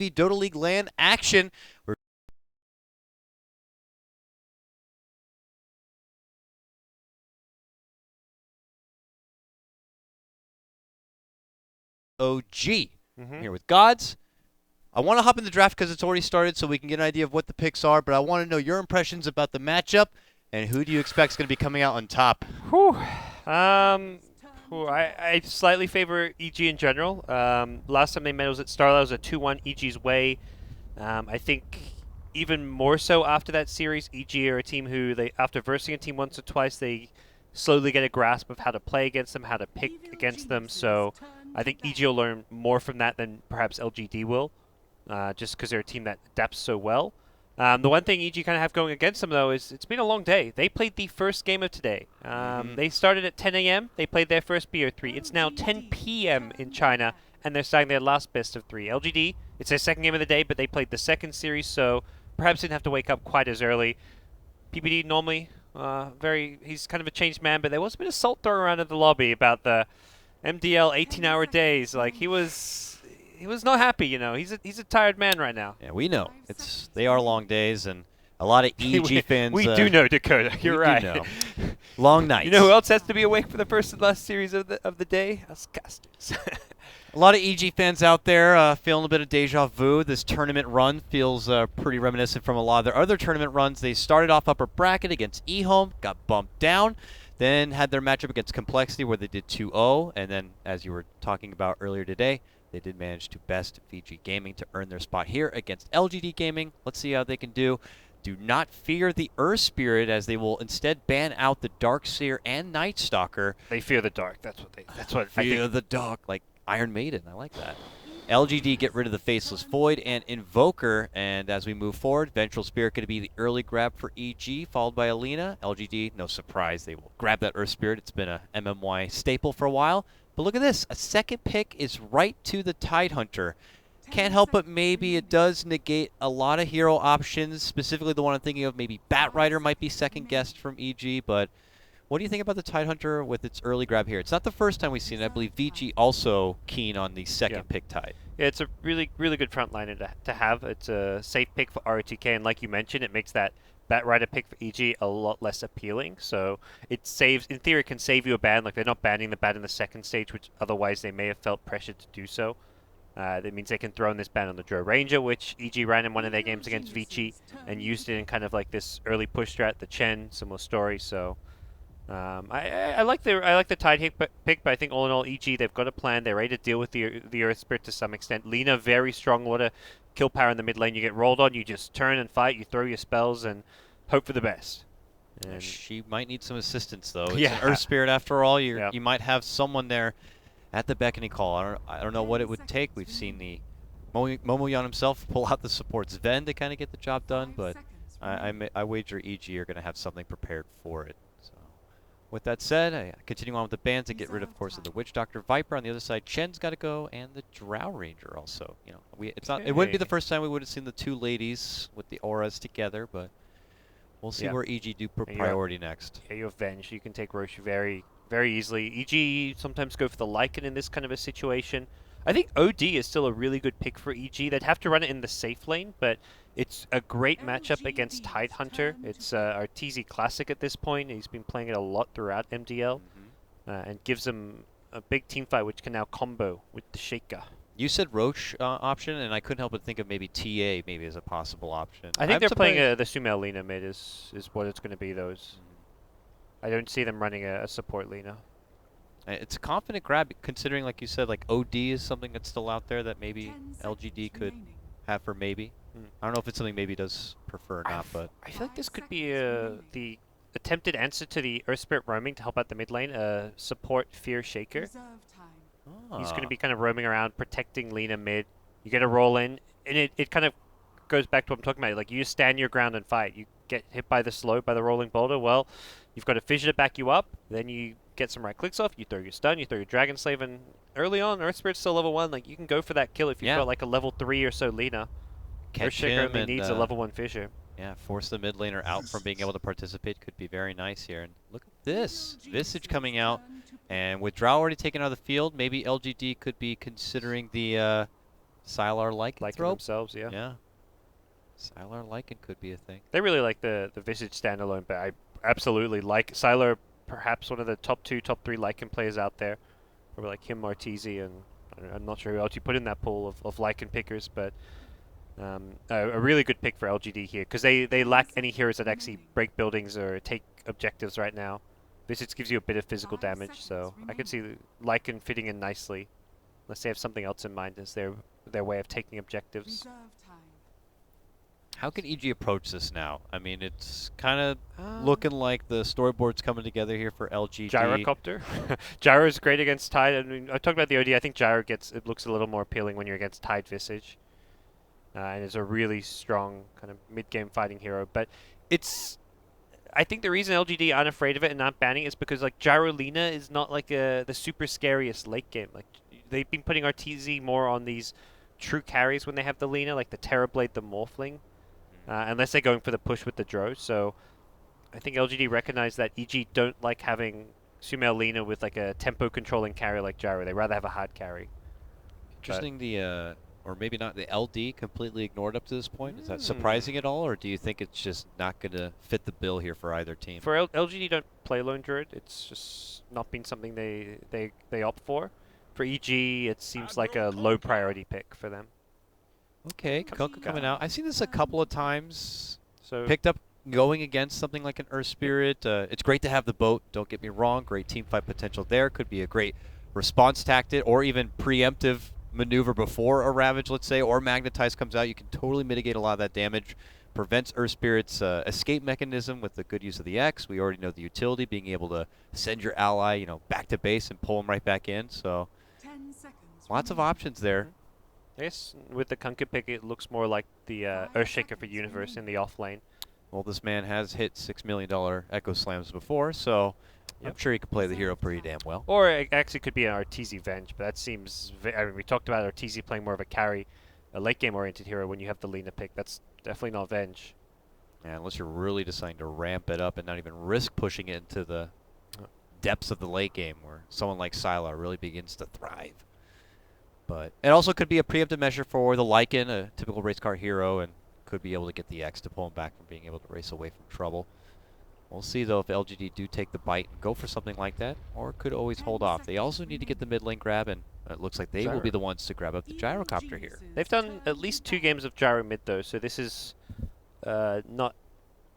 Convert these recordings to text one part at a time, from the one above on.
the Dota League LAN action. We're OG here with GoDz. I want to hop in the draft because it's already started so we can get an idea of what the picks are, but I want to know your impressions about the matchup and who do you expect is going to be coming out on top? I slightly favor EG in general. Last time they met was at Starlight. It was a 2-1 EG's way. I think even more so after that series, EG are a team who, after versing a team once or twice, they slowly get a grasp of how to play against them, how to pick against them. So I think EG will learn more from that than perhaps LGD will, just because they're a team that adapts so well. The one thing EG kind of have going against them, though, is it's been a long day. They played the first game of today. They started at 10 a.m. They played their first BO3. It's now 10 p.m. in China, and they're starting their last best of 3. LGD, it's their second game of the day, but they played the second series, so perhaps didn't have to wake up quite as early. PPD normally, he's kind of a changed man, but there was a bit of salt thrown around in the lobby about the MDL 18-hour days. Like, he was not happy, you know. He's a tired man right now. Yeah, we know. They are long days, and a lot of EG fans. We do know, Dakota. You're right. Do know. Long nights. You know who else has to be awake for the first and last series of the day? Us casters. A lot of EG fans out there feeling a bit of deja vu. This tournament run feels pretty reminiscent from a lot of their other tournament runs. They started off upper bracket against eHome, got bumped down, then had their matchup against Complexity where they did 2-0, and then, as you were talking about earlier today, they did manage to best VG Gaming to earn their spot here against LGD Gaming. Let's see how they can do. Do not fear the Earth Spirit, as they will instead ban out the Darkseer and Night Stalker. They fear the dark. That's what fear the dark, like Iron Maiden. I like that. LGD get rid of the Faceless Void and Invoker, and as we move forward, Vengeful Spirit going to be the early grab for EG, followed by Alina. LGD, no surprise, they will grab that Earth Spirit. It's been a MMY staple for a while. But look at this. A second pick is right to the Tidehunter. Can't help but maybe it does negate a lot of hero options, specifically the one I'm thinking of. Maybe Batrider might be second guessed from EG, but what do you think about the Tidehunter with its early grab here? It's not the first time we've seen it. I believe VG also keen on the second pick Tide. Yeah, it's a really good front liner to have. It's a safe pick for ROTK, and like you mentioned, it makes that Batrider pick for EG a lot less appealing. So it saves, in theory, it can save you a ban. Like, they're not banning the ban in the second stage, which otherwise they may have felt pressured to do so. That means they can throw in this ban on the Drow Ranger, which EG ran in one of their games against Vici and used it in kind of like this early push strat. The Chen, similar story. So I like the Tide pick, but I think all in all, EG, they've got a plan. They're ready to deal with the Earth Spirit to some extent. Lina, very strong water kill power in the mid lane. You get rolled on, you just turn and fight, you throw your spells and hope for the best. And she might need some assistance, though. It's an Earth Spirit after all. You might have someone there at the beckoning call. I don't know what it would take. We've seen the Momoyan himself pull out the support Sven to kind of get the job done, but I wager EG are going to have something prepared for it. So, with that said, I continue on with the bans to get rid, of course, of the Witch Doctor Viper. On the other side, Chen's got to go, and the Drow Ranger also. You know, it wouldn't be the first time we would have seen the two ladies with the auras together, but we'll see where EG do priority next. Yeah, you have Venge. You can take Roche very easily. EG sometimes go for the Lycan in this kind of a situation. I think OD is still a really good pick for EG. They'd have to run it in the safe lane, but it's a great matchup against Tidehunter. It's our TZ Classic at this point. He's been playing it a lot throughout MDL, and gives them a big team fight, which can now combo with the Shaker. You said Roche option, and I couldn't help but think of maybe TA maybe as a possible option. I think they're playing the Sumail Lina mid is what it's going to be, those. I don't see them running a support Lina. It's a confident grab, considering, like you said, like OD is something that's still out there that maybe LGD could have for maybe. I don't know if it's something maybe does prefer or not, but I feel like this could be the attempted answer to the Earth Spirit roaming to help out the mid lane. Support Fear Shaker. He's going to be kind of roaming around, protecting Lina mid. You get a roll in, and it kind of goes back to what I'm talking about. Like, you just stand your ground and fight. You get hit by the slow, by the rolling boulder. Well, you've got a fissure to back you up. Then you get some right clicks off. You throw your stun. You throw your Dragon Slave. And early on, Earth Spirit's still level 1. Like, you can go for that kill if you've got like a level 3 or so Lina. Earth Shaker only needs a level 1 fissure. Yeah, force the mid laner out from being able to participate could be very nice here. And look at this. Visage coming out. And with Drow already taken out of the field, maybe LGD could be considering the Sylar Lycan throw. themselves, yeah. Yeah. Sylar Lycan could be a thing. They really like the Visage standalone, but I absolutely like Sylar, perhaps one of the top 2, top 3 Lycan players out there. Probably like him, Martese, and I'm not sure who else you put in that pool of Lycan pickers, but a really good pick for LGD here, because they lack any heroes that actually break buildings or take objectives right now. Visage gives you a bit of physical damage, so I could see Lycan fitting in nicely, unless they have something else in mind as their way of taking objectives. How can EG approach this now? I mean, it's kind of looking like the storyboard's coming together here for LGD. Gyrocopter. Gyro is great against Tide. I mean, I talked about the OD. I think Gyro it looks a little more appealing when you're against Tide Visage. And is a really strong kind of mid-game fighting hero. But I think the reason LGD aren't afraid of it and not banning it is because like Gyro Lina is not like the super scariest late game. Like they've been putting RTZ more on these true carries when they have the Lina, like the Terrorblade, the Morphling. Unless they're going for the push with the Dro. So I think LGD recognize that EG don't like having Sumail Lina with like a tempo controlling carry like Gyro. They rather have a hard carry. Interesting or maybe not, the LD completely ignored up to this point. Is that surprising at all, or do you think it's just not going to fit the bill here for either team? For LGD don't play Lone Druid. It's just not been something they opt for. For EG, it seems like a low priority pick for them. Okay, Kunkka coming out. I've seen this a couple of times. So Picked up going against something like an Earth Spirit. It's great to have the boat, don't get me wrong. Great team fight potential there. Could be a great response tactic or even preemptive maneuver before a Ravage, let's say, or Magnetize comes out. You can totally mitigate a lot of that damage. Prevents Earth Spirit's escape mechanism with the good use of the X. We already know the utility, being able to send your ally, back to base and pull him right back in. So lots of options there. I guess with the Kunkka pick, it looks more like the Earthshaker for Universe in the off lane. Well, this man has hit $6 million Echo Slams before, so I'm sure he could play the hero pretty damn well. Or it actually could be an Arteezy Venge, but that seems... I mean, we talked about Arteezy playing more of a carry, a late game-oriented hero when you have the Lina pick. That's definitely not Venge. Yeah, unless you're really deciding to ramp it up and not even risk pushing it into the depths of the late game where someone like Sylar really begins to thrive. But it also could be a preemptive measure for the Lycan, a typical race car hero, and could be able to get the X to pull him back from being able to race away from trouble. We'll see, though, if LGD do take the bite and go for something like that, or could always hold off. They also need to get the mid lane grab, and it looks like they will be the ones to grab up the Gyrocopter here. They've done at least 2 games of Gyro mid, though, so this is not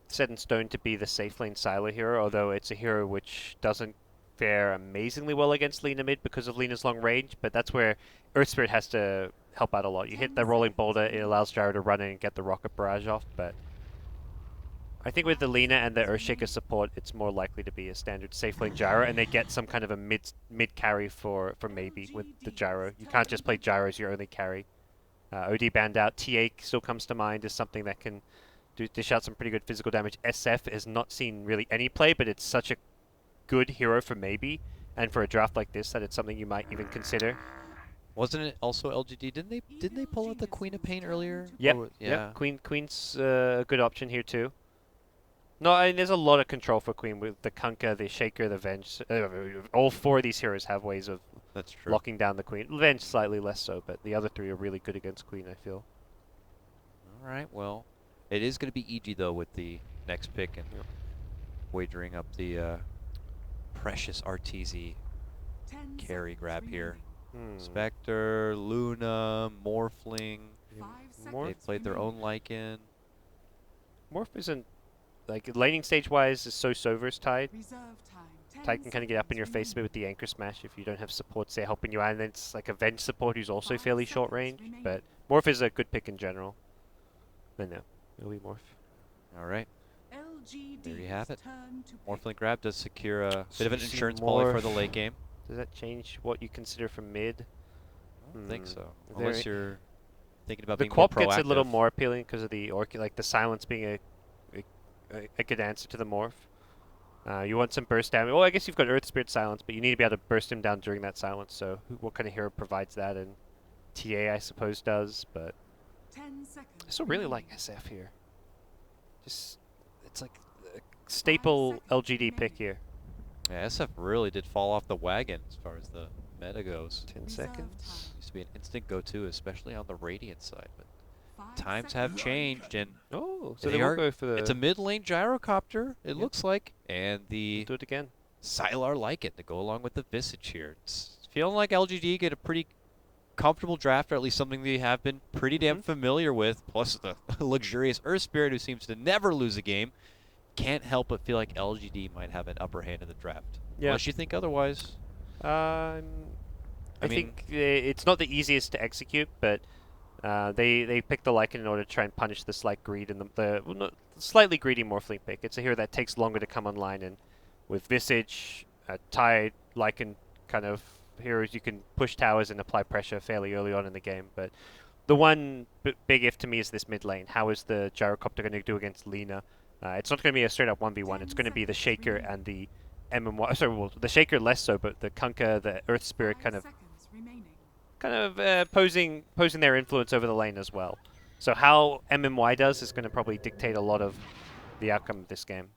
set in stone to be the safe lane Sylar hero, although it's a hero which doesn't fare amazingly well against Lina mid because of Lina's long range, but that's where Earth Spirit has to help out a lot. You hit the rolling boulder, it allows Gyro to run in and get the rocket barrage off, but I think with the Lina and the Earthshaker support, it's more likely to be a standard safe lane Gyro, and they get some kind of a mid carry for maybe with the Gyro. You can't just play Gyro as your only carry. OD banned out. TA still comes to mind as something that can dish out some pretty good physical damage. SF has not seen really any play, but it's such a good hero for maybe, and for a draft like this, that it's something you might even consider. Wasn't it also LGD? Didn't they pull out the Queen of Pain earlier? Yep. Yeah. Yep. Queen's a good option here too. No, I mean, there's a lot of control for Queen with the Kunkka, the Shaker, the Venge. All 4 of these heroes have ways of locking down the Queen. Venge slightly less so, but the other 3 are really good against Queen, I feel. All right, well, it is going to be EG, though, with the next pick and wagering up the precious Arteezy carry grab here. Spectre, Luna, Morphling. They played their own Lycan. Morph isn't, like, laning stage-wise is so versus Tide. Tide can kind of get up in your face a bit with the Anchor Smash if you don't have support, say, helping you out. And then it's like a Venge support who's also fairly short range. But Morph is a good pick in general. But no, it'll be Morph. All right. There you have it. Morphling grab does secure a bit of an insurance poly for the late game. Does that change what you consider from mid? I don't think so. Unless you're thinking about the being more proactive. Quap gets a little more appealing because of the like the silence being a good answer to the morph. You want some burst damage. Well, I guess you've got Earth Spirit silence, but you need to be able to burst him down during that silence. So what kind of hero provides that? And TA, I suppose, does. But I still really like SF here. Just it's like a staple LGD pick here. Yeah, SF really did fall off the wagon as far as the meta goes. 10 seconds. Used to be an instant go-to, especially on the Radiant side, but times have changed, and Oh, so they will go for the... it's a mid lane gyrocopter, it looks like, and the do it again. Sylar like it to go along with the Visage here. It's feeling like LGD get a pretty comfortable draft, or at least something they have been pretty damn familiar with, plus the luxurious Earth Spirit who seems to never lose a game. Can't help but feel like LGD might have an upper hand in the draft. Yeah. Unless you think otherwise. I think it's not the easiest to execute, but they picked the Lycan in order to try and punish the slight greed and the slightly greedy Morphling pick. It's a hero that takes longer to come online, and with Visage, Tide, Lycan kind of heroes, you can push towers and apply pressure fairly early on in the game. But the one big if to me is this mid lane. How is the Gyrocopter going to do against Lina? It's not going to be a straight up 1v1. It's going to be the Shaker and the MMY. Sorry, well, the Shaker less so, but the Kunkka, the Earth Spirit kind of posing their influence over the lane as well. So how MMY does is going to probably dictate a lot of the outcome of this game.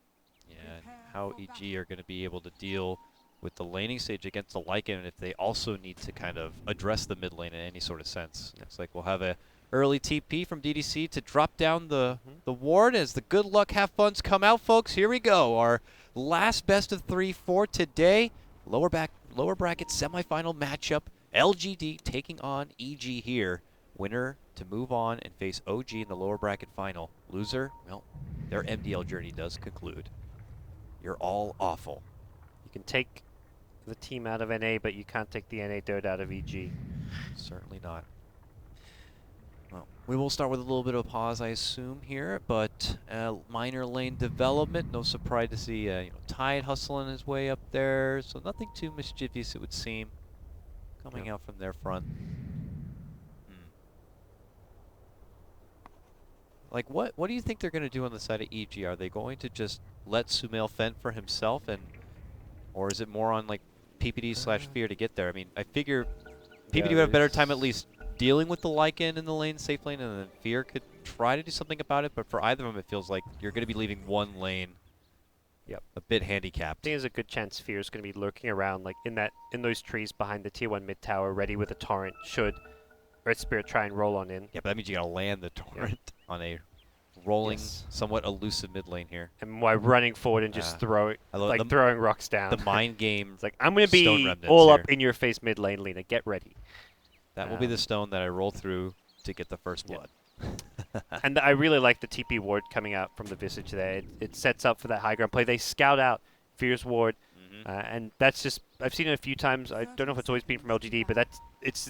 Yeah, and how EG are going to be able to deal with the laning stage against the Lycan, and if they also need to kind of address the mid lane in any sort of sense. Looks like we'll have a early TP from DDC to drop down the ward as the good luck have funs come out, folks. Here we go. Our last best of 3 for today. Lower bracket semifinal matchup. LGD taking on EG here. Winner to move on and face OG in the lower bracket final. Loser, well, their MDL journey does conclude. You're all awful. You can take the team out of NA, but you can't take the NA dirt out of EG. Certainly not. Well, we will start with a little bit of a pause, I assume, here, but minor lane development. No surprise to see Tide hustling his way up there, so nothing too mischievous, it would seem, coming out from their front. Like, what do you think they're going to do on the side of EG? Are they going to just let Sumail fend for himself, or is it more on like PPD/Fear to get there? I mean, I figure PPD would have a better time at least dealing with the Lycan in the lane, safe lane, and then Fear could try to do something about it, but for either of them it feels like you're going to be leaving one lane a bit handicapped. I think there's a good chance Fear is going to be lurking around like in those trees behind the tier 1 mid tower, ready with a torrent should Earth Spirit try and roll on in. Yeah, but that means you got to land the torrent on a rolling, somewhat elusive mid lane here. And why running forward and just throwing rocks down. The mind game. It's like, I'm going to be all up in your face mid lane, Lina. Get ready. That will be the stone that I roll through to get the first blood. And I really like the TP ward coming out from the Visage there. It sets up for that high ground play. They scout out Fear's ward, and that's just, I've seen it a few times. I don't know if it's always been from LGD, but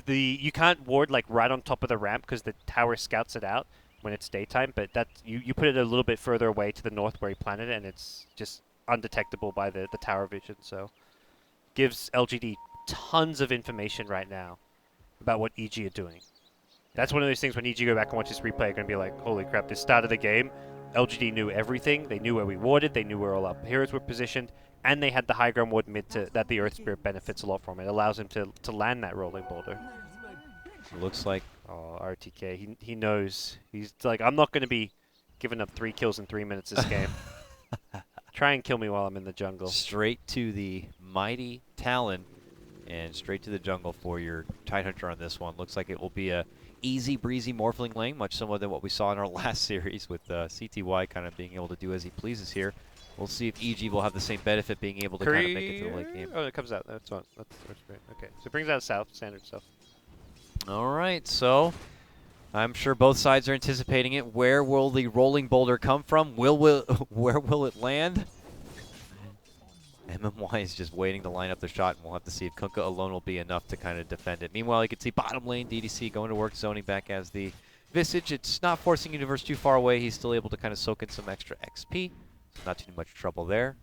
you can't ward like right on top of the ramp because the tower scouts it out when it's daytime, but you put it a little bit further away to the north where he planted it, and it's just undetectable by the tower vision. So gives LGD tons of information right now about what EG are doing. That's one of those things when EG go back and watch this replay, are going to be like, holy crap, this start of the game, LGD knew everything. They knew where we warded, they knew where all our heroes were positioned, and they had the high ground ward mid that the Earth Spirit benefits a lot from. It allows him to land that rolling boulder. It looks like... Oh, RTK, he knows. He's like, I'm not going to be giving up 3 kills in 3 minutes this game. Try and kill me while I'm in the jungle. Straight to the mighty Talon, and straight to the jungle for your Tidehunter on this one. Looks like it will be a easy breezy Morphling lane, much similar than what we saw in our last series with CTY kind of being able to do as he pleases here. We'll see if EG will have the same benefit, being able to kind of make it to the late game. Oh, it comes out. That's great. Okay, so it brings out south, standard stuff. All right, so I'm sure both sides are anticipating it. Where will the rolling boulder come from? Where will it land? MMY is just waiting to line up the shot, and we'll have to see if Kunkka alone will be enough to kind of defend it. Meanwhile, you can see bottom lane, DDC going to work, zoning back as the Visage. It's not forcing Universe too far away. He's still able to kind of soak in some extra XP. So not too much trouble there.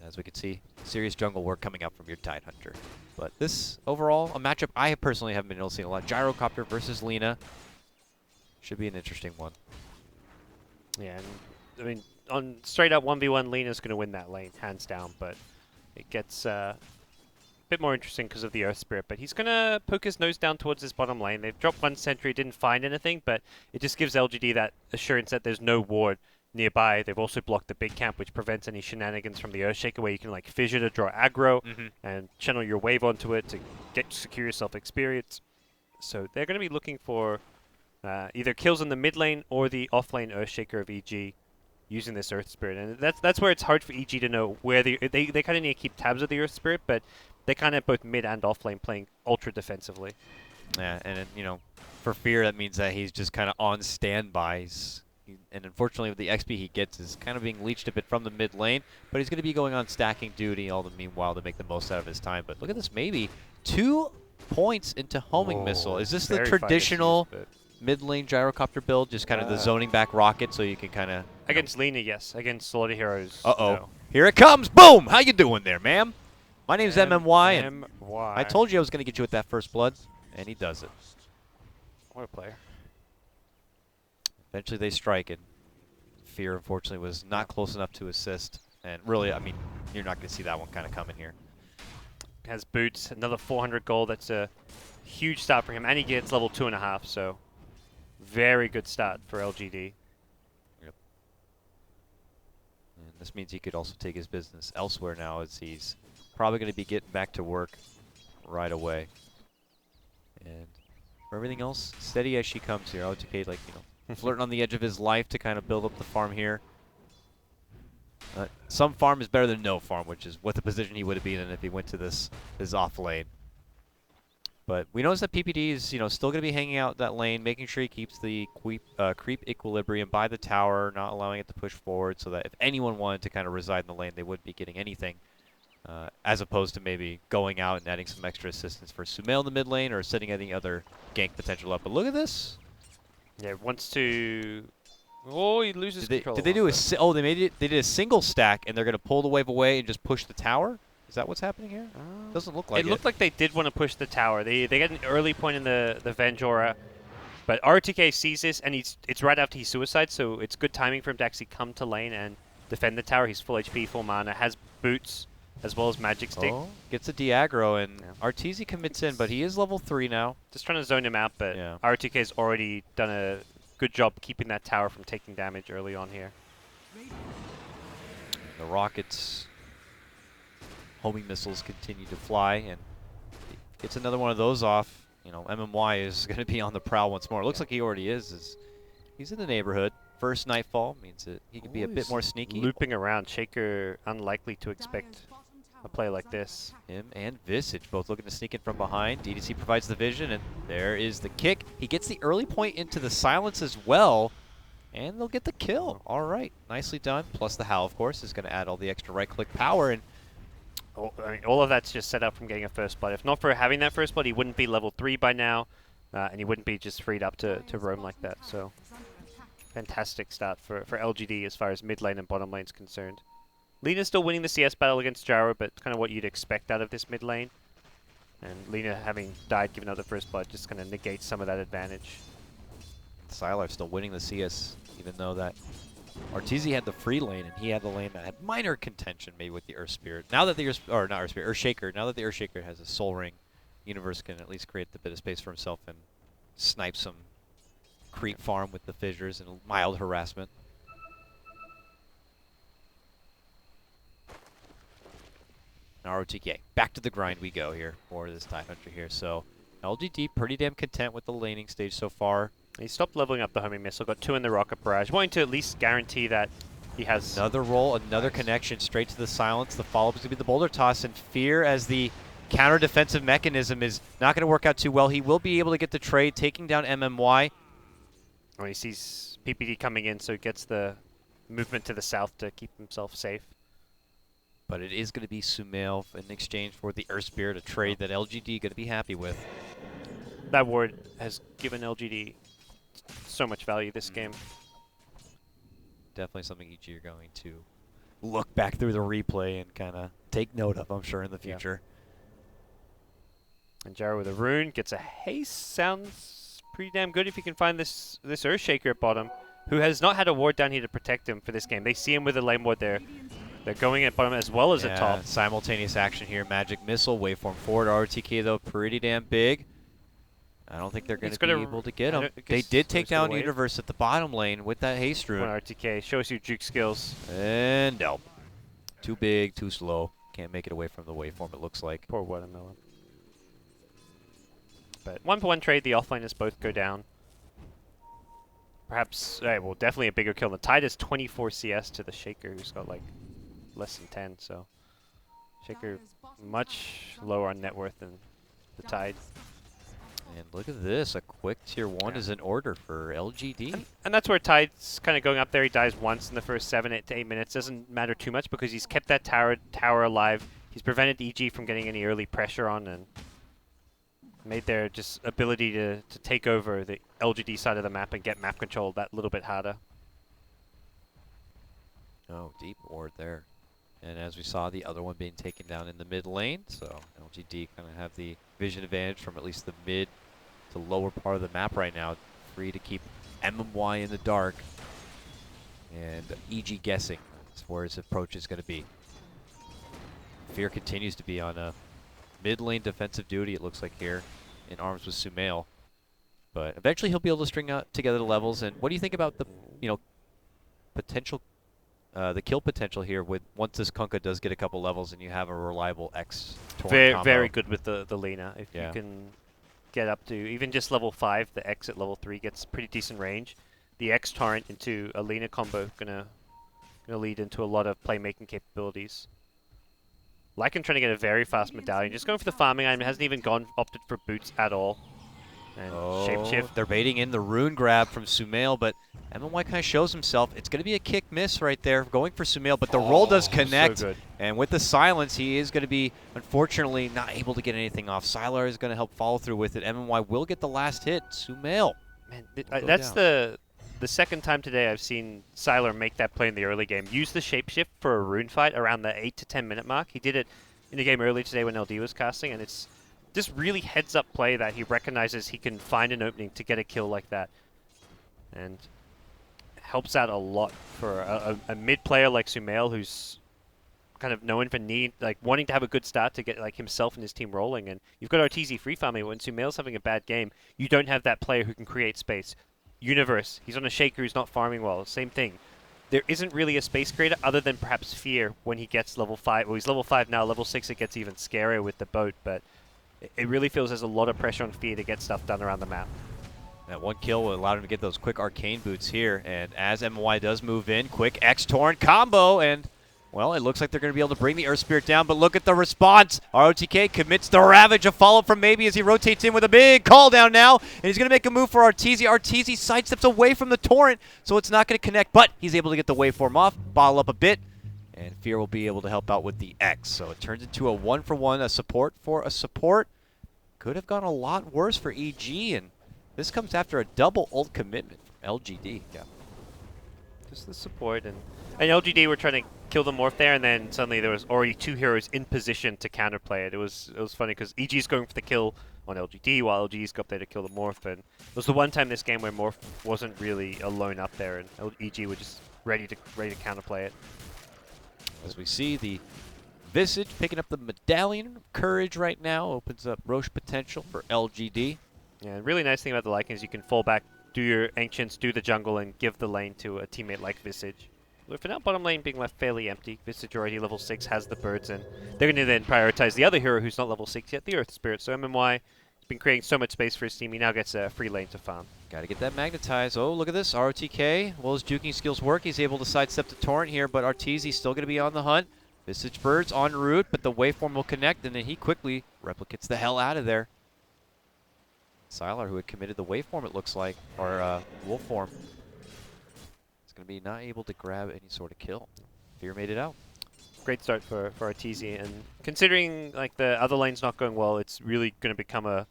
As we can see, serious jungle work coming out from your Tidehunter. But this, overall, a matchup I personally haven't been able to see a lot. Gyrocopter versus Lina. Should be an interesting one. Yeah, and I mean, on straight up 1v1, Lina's going to win that lane, hands down. But it gets a bit more interesting because of the Earth Spirit. But he's going to poke his nose down towards his bottom lane. They've dropped 1 sentry, didn't find anything, but it just gives LGD that assurance that there's no ward. nearby. They've also blocked the big camp, which prevents any shenanigans from the Earthshaker, where you can like fissure to draw aggro and channel your wave onto it to secure yourself experience. So they're going to be looking for either kills in the mid lane or the off lane Earthshaker of EG using this Earth Spirit, and that's where it's hard for EG to know where they kind of need to keep tabs of the Earth Spirit, but they kind of both mid and off lane playing ultra defensively. Yeah, and you know, for Fear that means that he's just kind of on standby. And unfortunately, with the XP he gets is kind of being leached a bit from the mid lane, but he's going to be going on stacking duty all the meanwhile to make the most out of his time. But look at this, maybe 2 points into homing missile. Is this the traditional mid lane gyrocopter build, just kind of the zoning back rocket so you can kind of... Against Lina, yes. Against a lot of heroes, Uh-oh. no. Here it comes. Boom! How you doing there, ma'am? My name's MMY, and MMY. I told you I was going to get you with that first blood, and he does it. What a player. Eventually they strike, and Fear, unfortunately, was not close enough to assist. And really, I mean, you're not going to see that one kind of coming here. Has boots, another 400 gold. That's a huge start for him, and he gets level 2.5, so very good start for LGD. Yep. And this means he could also take his business elsewhere now, as he's probably going to be getting back to work right away. And for everything else, steady as she comes here. LGD, like, you know, flirting on the edge of his life to kind of build up the farm here. Some farm is better than no farm, which is what the position he would have been in if he went to this off lane. But we notice that PPD is, you know, still going to be hanging out that lane, making sure he keeps the creep equilibrium by the tower, not allowing it to push forward, so that if anyone wanted to kind of reside in the lane, they wouldn't be getting anything, as opposed to maybe going out and adding some extra assistance for Sumail in the mid lane or setting any other gank potential up. But look at this. Yeah, wants to... Oh, he loses control. Did they do a... Oh, they did a single stack, and they're going to pull the wave away and just push the tower? Is that what's happening here? Doesn't look like it. It looked like they did want to push the tower. They get an early point in the Vengora, but RTK sees this, and it's right after he suicides, so it's good timing for him to actually come to lane and defend the tower. He's full HP, full mana, has boots, as well as magic stick. Oh, gets a de-aggro, and Arteezy commits in, but he is level 3 now. Just trying to zone him out, but RTK's already done a good job keeping that tower from taking damage early on here. The rockets, homing missiles continue to fly, and gets another one of those off. You know, MMY is going to be on the prowl once more. It looks like he already is. He's in the neighborhood. First Nightfall means that he could be a bit more sneaky. Looping around. Shaker unlikely to expect a play like this. Him and Visage both looking to sneak in from behind. DDC provides the vision, and there is the kick. He gets the early point into the silence as well, and they'll get the kill. All right, nicely done. Plus the Howl, of course, is going to add all the extra right-click power. And I mean, all of that's just set up from getting a first blood. If not for having that first blood, he wouldn't be level 3 by now, and he wouldn't be just freed up to roam like that. So, fantastic start for LGD as far as mid lane and bottom lane is concerned. Lina's still winning the CS battle against Jaro, but kind of what you'd expect out of this mid lane. And Lina, having died, given out the first blood, just kind of negates some of that advantage. Sylar still winning the CS, even though that Arteezy had the free lane, and he had the lane that had minor contention maybe with the Earth Spirit. Now that the Earthshaker, now that the Earthshaker has a Soul Ring, Universe can at least create a bit of space for himself and snipe some creep farm with the fissures and mild harassment. ROTK, back to the grind we go here for this Tide Hunter here. So LGD pretty damn content with the laning stage so far. He stopped leveling up the homing missile, got 2 in the rocket barrage, wanting to at least guarantee that he has... Another roll, another connection straight to the silence. The follow-up is going to be the boulder toss, and Fear as the counter-defensive mechanism is not going to work out too well. He will be able to get the trade, taking down MMY. When he sees PPD coming in, so he gets the movement to the south to keep himself safe. But it is going to be Sumail in exchange for the Earth Spirit, a trade that LGD going to be happy with. That ward has given LGD so much value this game. Definitely something EG are going to look back through the replay and kind of take note of, I'm sure, in the future. And Jaro with a rune gets a haste. Sounds pretty damn good if you can find this Earthshaker at bottom, who has not had a ward down here to protect him for this game. They see him with a lane ward there. They're going at bottom as well as at top. Simultaneous action here. Magic Missile, waveform forward. RTK, though, pretty damn big. I don't think they're going He's to be gonna able to get I him. don't- I They guess did he's take gonna down wait. Universe at the bottom lane with that haste One rune. RTK shows you juke skills. And no. Too big, too slow. Can't make it away from the waveform, it looks like. Poor watermelon. But 1-for-1 trade, the offliners both go down. Perhaps, well, definitely a bigger kill. The Tide is 24 CS to the Shaker, who's got like less than 10. So Shaker much lower on net worth than the Tide. And look at this, a quick tier 1 is in order for LGD. And that's where Tide's kind of going up there. He dies once in the first 7 to 8 minutes. Doesn't matter too much because he's kept that tower alive. He's prevented EG from getting any early pressure on and made their just ability to take over the LGD side of the map and get map control that little bit harder. Oh, deep ward there. And as we saw, the other one being taken down in the mid lane, so LGD kind of have the vision advantage from at least the mid to lower part of the map right now. Free to keep MMY in the dark. And EG guessing as where his approach is going to be. Fear continues to be on a mid lane defensive duty, it looks like here, in arms with Sumail. But eventually he'll be able to string out together the levels. And what do you think about the, potential, the kill potential here with once this Kunkka does get a couple levels and you have a reliable X Torrent combo? Very good with the Lena. If Yeah. you can get up to even just level 5, the X at level 3 gets pretty decent range. The X Torrent into a Lena combo gonna lead into a lot of playmaking capabilities. Lycan trying to get a very fast medallion, just going for the farming item, hasn't even opted for boots at all. And shapeshift. They're baiting in the rune grab from Sumail, but MMY kind of shows himself. It's going to be a kick miss right there, going for Sumail, but the roll does connect. So good. And with the silence, he is going to be, unfortunately, not able to get anything off. Sylar is going to help follow through with it. MMY will get the last hit. Sumail. Man, that's down. the second time today I've seen Sylar make that play in the early game. Use the shapeshift for a rune fight around the 8 to 10 minute mark. He did it in the game early today when LD was casting, and it's this really heads up play that he recognizes he can find an opening to get a kill like that. And helps out a lot for a mid player like Sumail, who's kind of known for wanting to have a good start to get like himself and his team rolling. And you've got RTZ free farming. When Sumail's having a bad game, you don't have that player who can create space. Universe, he's on a Shaker who's not farming well. Same thing. There isn't really a space creator other than perhaps Fear when he gets level 5. Well, he's level 5 now. Level 6 it gets even scarier with the boat, but it really feels there's a lot of pressure on Fear to get stuff done around the map. That one kill will allow him to get those quick arcane boots here. And as MY does move in, quick X-Torrent combo. And, well, it looks like they're going to be able to bring the Earth Spirit down. But look at the response. ROTK commits the Ravage. A follow from Maybe as he rotates in with a big call down now. And he's going to make a move for Arteezy. Arteezy sidesteps away from the Torrent, so it's not going to connect. But he's able to get the waveform off, bottle up a bit. And Fear will be able to help out with the X. So it turns into a 1-for-1, a support for a support. Could have gone a lot worse for EG, and this comes after a double ult commitment from LGD. Yeah. Just the support, and LGD were trying to kill the morph there, and then suddenly there was already 2 heroes in position to counterplay it. It was funny because EG's going for the kill on LGD while LG's got there to kill the morph, and it was the one time this game where morph wasn't really alone up there, and EG were just ready to counterplay it. As we see the Visage picking up the Medallion of Courage right now, opens up Roche potential for LGD. Yeah, and really nice thing about the Lycan is you can fall back, do your Ancients, do the jungle, and give the lane to a teammate like Visage. But for now, bottom lane being left fairly empty. Visage already level 6, has the birds, and they're going to then prioritize the other hero who's not level 6 yet, the Earth Spirit. So MMY has been creating so much space for his team, he now gets a free lane to farm. Got to get that magnetized. Oh, look at this. ROTK, well, his juking skills work. He's able to sidestep the Torrent here, but Arteezy's still going to be on the hunt. Visage Birds en route, but the waveform will connect, and then he quickly replicates the hell out of there. Sylar, who had committed the waveform, it looks like, or wolf form, is going to be not able to grab any sort of kill. Fear made it out. Great start for Arteezy, and considering like the other lane's not going well, it's really going to become a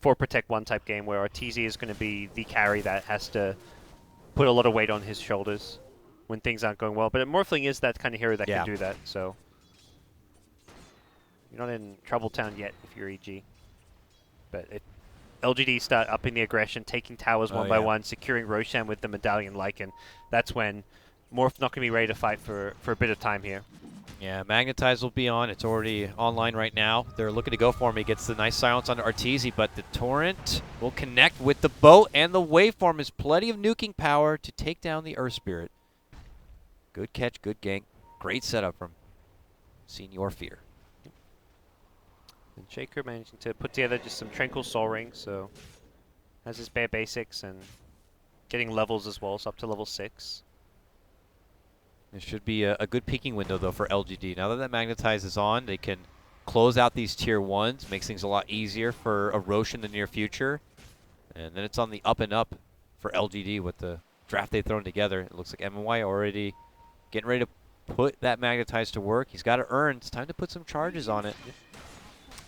4-protect-1 type game where Arteezy is going to be the carry that has to put a lot of weight on his shoulders when things aren't going well. But Morphling is that kind of hero that can do that, so you're not in Trouble Town yet if you're EG. But LGD start upping the aggression, taking towers one by one, securing Roshan with the Medallion Lycan. That's when Morph not going to be ready to fight for a bit of time here. Yeah, Magnetize will be on. It's already online right now. They're looking to go for him. He gets the nice silence onto Arteezy, but the Torrent will connect with the boat, and the Waveform has plenty of nuking power to take down the Earth Spirit. Good catch, good gank. Great setup from Senior Fear. And Shaker managing to put together just some Tranquil Soul Rings, so has his bare basics and getting levels as well, so up to level 6. There should be a good peaking window, though, for LGD. Now that Magnetize is on, they can close out these Tier 1s, makes things a lot easier for a Roshan in the near future. And then it's on the up and up for LGD with the draft they've thrown together. It looks like MY already getting ready to put that Magnetize to work. He's got to earn. It's time to put some charges on it.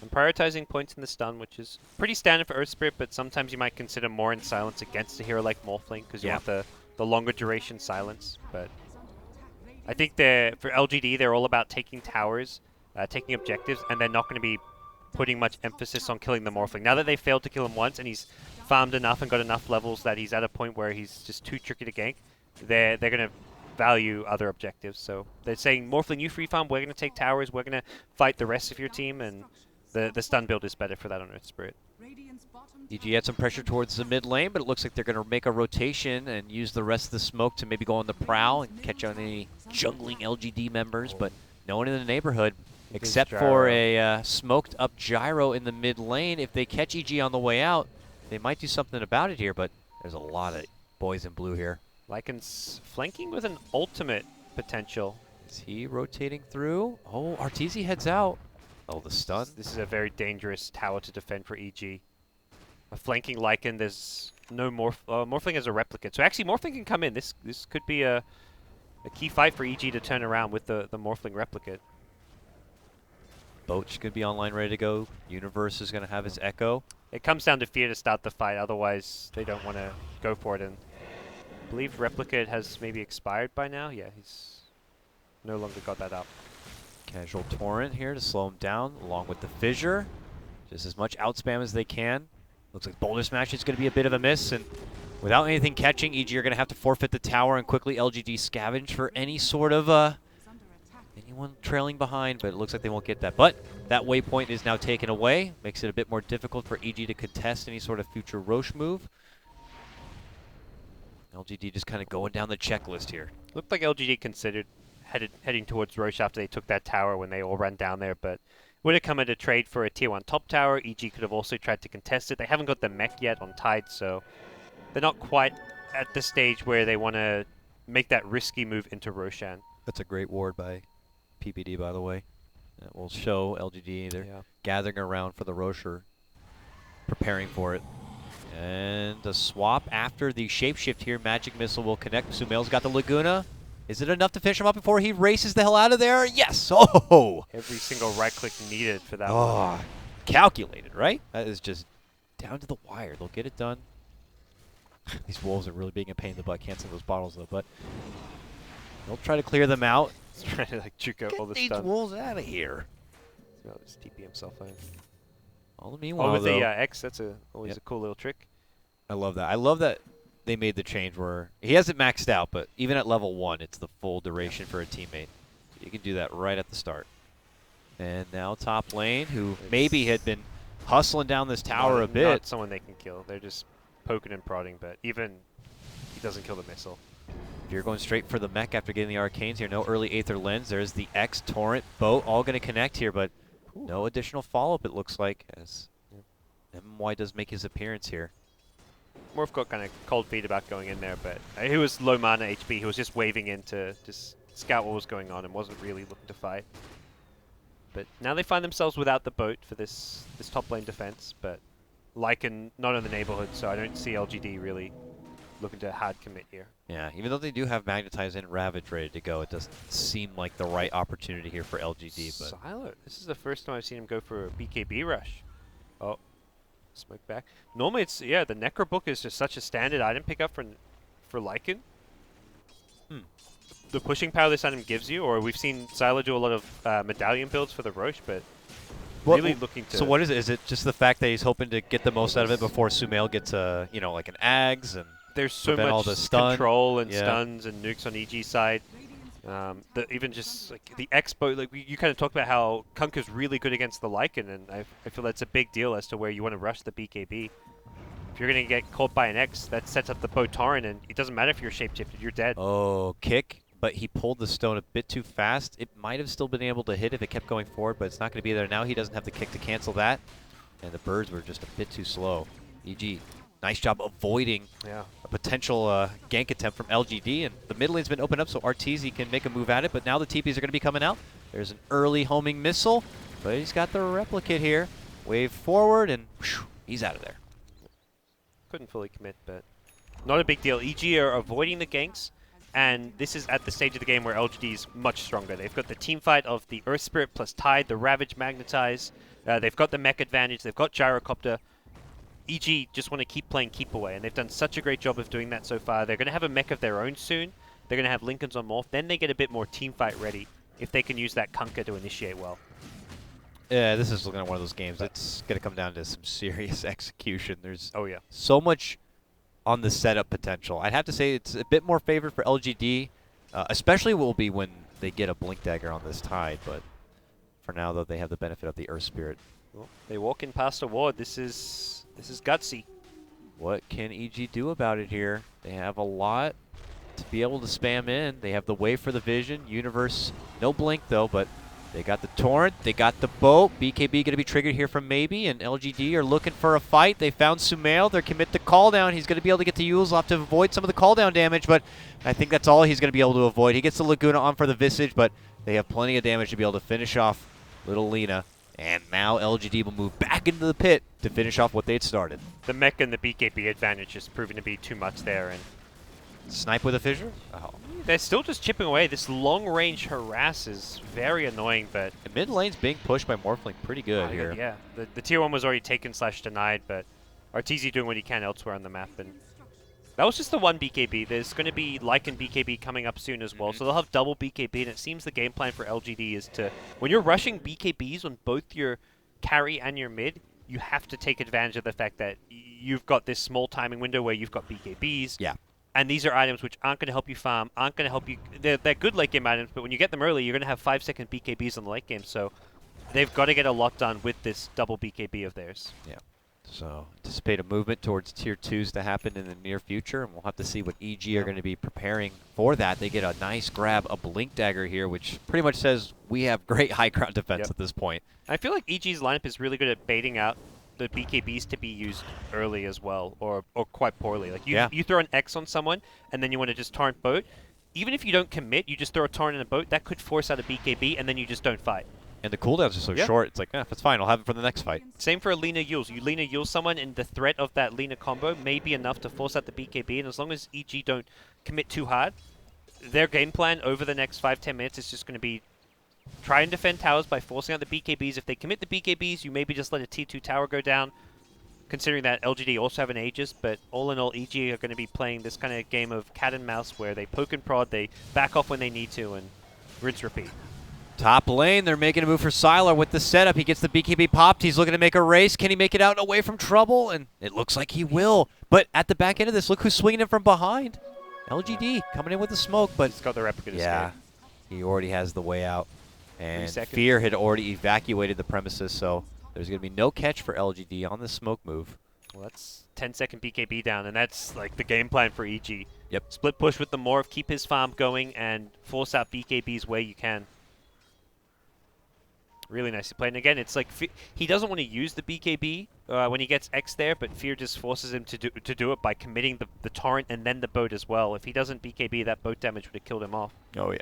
And prioritizing points in the stun, which is pretty standard for Earth Spirit, but sometimes you might consider more in silence against a hero like Morphling because you want the longer duration silence. But I think for LGD, they're all about taking towers, taking objectives, and they're not going to be putting much emphasis on killing the Morphling. Now that they failed to kill him once and he's farmed enough and got enough levels that he's at a point where he's just too tricky to gank, they're going to value other objectives. So they're saying, Morphling, you free farm, we're going to take towers, we're going to fight the rest of your team, and the stun build is better for that on Earth Spirit. EG had some pressure towards the mid lane, but it looks like they're going to make a rotation and use the rest of the smoke to maybe go on the prowl and catch on any jungling LGD members, but no one in the neighborhood except for a smoked up Gyro in the mid lane. If they catch EG on the way out, they might do something about it here, but there's a lot of boys in blue here. Lycan's flanking with an ultimate potential. Is he rotating through? Oh, Arteezy heads out. Oh, the stun. This is a very dangerous tower to defend for EG. A flanking Lycan, there's no Morphling has a replicant. So actually Morphling can come in. This could be a key fight for EG to turn around with the Morphling replicant. Boat's going to be online, ready to go. Universe is going to have his Echo. It comes down to fear to start the fight, otherwise they don't want to go for it. And I believe replicate has maybe expired by now. Yeah, he's no longer got that up. Casual Torrent here to slow him down, along with the Fissure. Just as much outspam as they can. Looks like Boulder Smash is going to be a bit of a miss, and without anything catching, EG are going to have to forfeit the tower and quickly LGD scavenge for any sort of anyone trailing behind, but it looks like they won't get that. But that waypoint is now taken away, makes it a bit more difficult for EG to contest any sort of future Roche move. LGD just kind of going down the checklist here. Looked like LGD considered heading towards Roche after they took that tower when they all ran down there, but would have come at a trade for a tier 1 top tower. EG could have also tried to contest it. They haven't got the mech yet on Tide, so they're not quite at the stage where they want to make that risky move into Roshan. That's a great ward by PPD, by the way. That will show LGD they're gathering around for the Rocher, preparing for it. And the swap after the shapeshift here. Magic Missile will connect. Sumail's got the Laguna. Is it enough to fish him up before he races the hell out of there? Yes! Oh! Every single right click needed for that one. Calculated, right? That is just down to the wire. They'll get it done. These wolves are really being a pain in the butt. Can't send those bottles, though, but they'll try to clear them out. He's trying to like juke out all the Get these stun. wolves out of here. So I'll just TP himself in. All the meanwhile, with though, the X, that's always a cool little trick. I love that. I love that they made the change where he hasn't maxed out, but even at level 1, it's the full duration for a teammate. You can do that right at the start. And now top lane, who maybe had been hustling down this tower a bit. Not someone they can kill. They're just poking and prodding, but even he doesn't kill the missile. If you're going straight for the mech after getting the arcanes here, no early Aether Lens. There's the X, Torrent, Boat, all going to connect here, but no additional follow-up, it looks like, as MY does make his appearance here. Morph got kind of cold feet about going in there, but he was low mana HP. He was just waving in to just scout what was going on and wasn't really looking to fight. But now they find themselves without the boat for this top lane defense, but Lycan not in the neighborhood, so I don't see LGD really looking to hard commit here. Yeah, even though they do have Magnetize and Ravage ready to go, it doesn't seem like the right opportunity here for LGD. But Siler, this is the first time I've seen him go for a BKB rush. Oh. Smoke back. Normally it's, the Necro Book is just such a standard item pickup for Lycan. The pushing power this item gives you, or we've seen Siler do a lot of medallion builds for the Roche, but really looking to... So what is it? Is it just the fact that he's hoping to get the most out of it before Sumail gets a, like an Ags and there's so much all the stun. control and stuns and nukes on EG's side. Even just like the expo, like you kind of talked about how Kunkka's really good against the Lycan, and I feel that's a big deal as to where you want to rush the BKB. If you're going to get caught by an X, that sets up the bow torrent, and it doesn't matter if you're shapeshifted, you're dead. Oh, kick, but he pulled the stone a bit too fast. It might have still been able to hit if it kept going forward, but it's not going to be there now. He doesn't have the kick to cancel that, and the birds were just a bit too slow. EG, nice job avoiding a potential gank attempt from LGD, and the mid lane's been opened up so Arteezy can make a move at it, but now the TPs are going to be coming out. There's an early homing missile, but he's got the replicate here. Wave forward, and whew, he's out of there. Couldn't fully commit, but not a big deal. EG are avoiding the ganks, and this is at the stage of the game where LGD is much stronger. They've got the team fight of the Earth Spirit plus Tide, the Ravage Magnetize. They've got the mech advantage. They've got Gyrocopter. EG just want to keep playing keep away, and they've done such a great job of doing that so far. They're going to have a mech of their own soon. They're going to have Lincolns on Morph. Then they get a bit more team fight ready if they can use that Kunkka to initiate well. Yeah, this is looking at one of those games. It's going to come down to some serious execution. There's so much on the setup potential. I'd have to say it's a bit more favored for LGD, especially will be when they get a Blink Dagger on this Tide. But for now, though, they have the benefit of the Earth Spirit. Well, they walk in past a ward. This is gutsy. What can EG do about it here? They have a lot to be able to spam in. They have the Wave for the Vision. Universe, no Blink, though, but they got the Torrent, they got the boat. BKB going to be triggered here from Maybe, and LGD are looking for a fight. They found Sumail. They're commit the call down. He's going to be able to get to Yule's to avoid some of the call down damage, but I think that's all he's going to be able to avoid. He gets the Laguna on for the Visage, but they have plenty of damage to be able to finish off little Lina. And now LGD will move back into the pit to finish off what they had started. The mech and the BKB advantage is proving to be too much there, and Snipe with a fissure? Oh. They're still just chipping away. This long-range harass is very annoying, but The mid lane's being pushed by Morphling pretty good here. Yeah, the tier 1 was already taken / denied, but Arteezy doing what he can elsewhere on the map, and that was just the one BKB. There's going to be Lycan BKB coming up soon as well, so they'll have double BKB, and it seems the game plan for LGD is to, when you're rushing BKBs on both your carry and your mid, you have to take advantage of the fact that you've got this small timing window where you've got BKBs. Yeah. And these are items which aren't going to help you farm, aren't going to help you. They're good late game items, but when you get them early, you're going to have 5-second BKBs in the late game. So they've got to get a lot done with this double BKB of theirs. Yeah. So anticipate a movement towards tier 2s to happen in the near future, and we'll have to see what EG are going to be preparing for that. They get a nice grab, a Blink Dagger here, which pretty much says we have great high ground defense at this point. I feel like EG's lineup is really good at baiting out the BKBs to be used early as well, or quite poorly. Like you throw an X on someone, and then you want to just torrent boat. Even if you don't commit, you just throw a torrent in a boat, that could force out a BKB, and then you just don't fight. And the cooldowns are so short, it's like, that's fine, I'll have it for the next fight. Same for a Lina Yules. You Lina Yules someone, and the threat of that Lina combo may be enough to force out the BKB, and as long as EG don't commit too hard, their game plan over the next 5-10 minutes is just going to be try and defend towers by forcing out the BKBs. If they commit the BKBs, you maybe just let a T2 tower go down, considering that LGD also have an Aegis, but all in all, EG are going to be playing this kind of game of cat and mouse where they poke and prod, they back off when they need to, and rinse repeat. Top lane, they're making a move for Sylar with the setup. He gets the BKB popped. He's looking to make a race. Can he make it out and away from trouble? And it looks like he will. But at the back end of this, look who's swinging in from behind. LGD coming in with the smoke, but He's got the replicate yeah, escape. he already has the way out. And 3 seconds. Fear had already evacuated the premises, so there's going to be no catch for LGD on the smoke move. Well, that's 10-second BKB down, and that's like the game plan for EG. Yep. Split push with the Morph, keep his farm going, and force out BKBs where you can. Really nicely played. And again, it's like he doesn't want to use the BKB when he gets X there, but Fear just forces him to do it by committing the torrent and then the boat as well. If he doesn't BKB, that boat damage would have killed him off. Oh, yeah.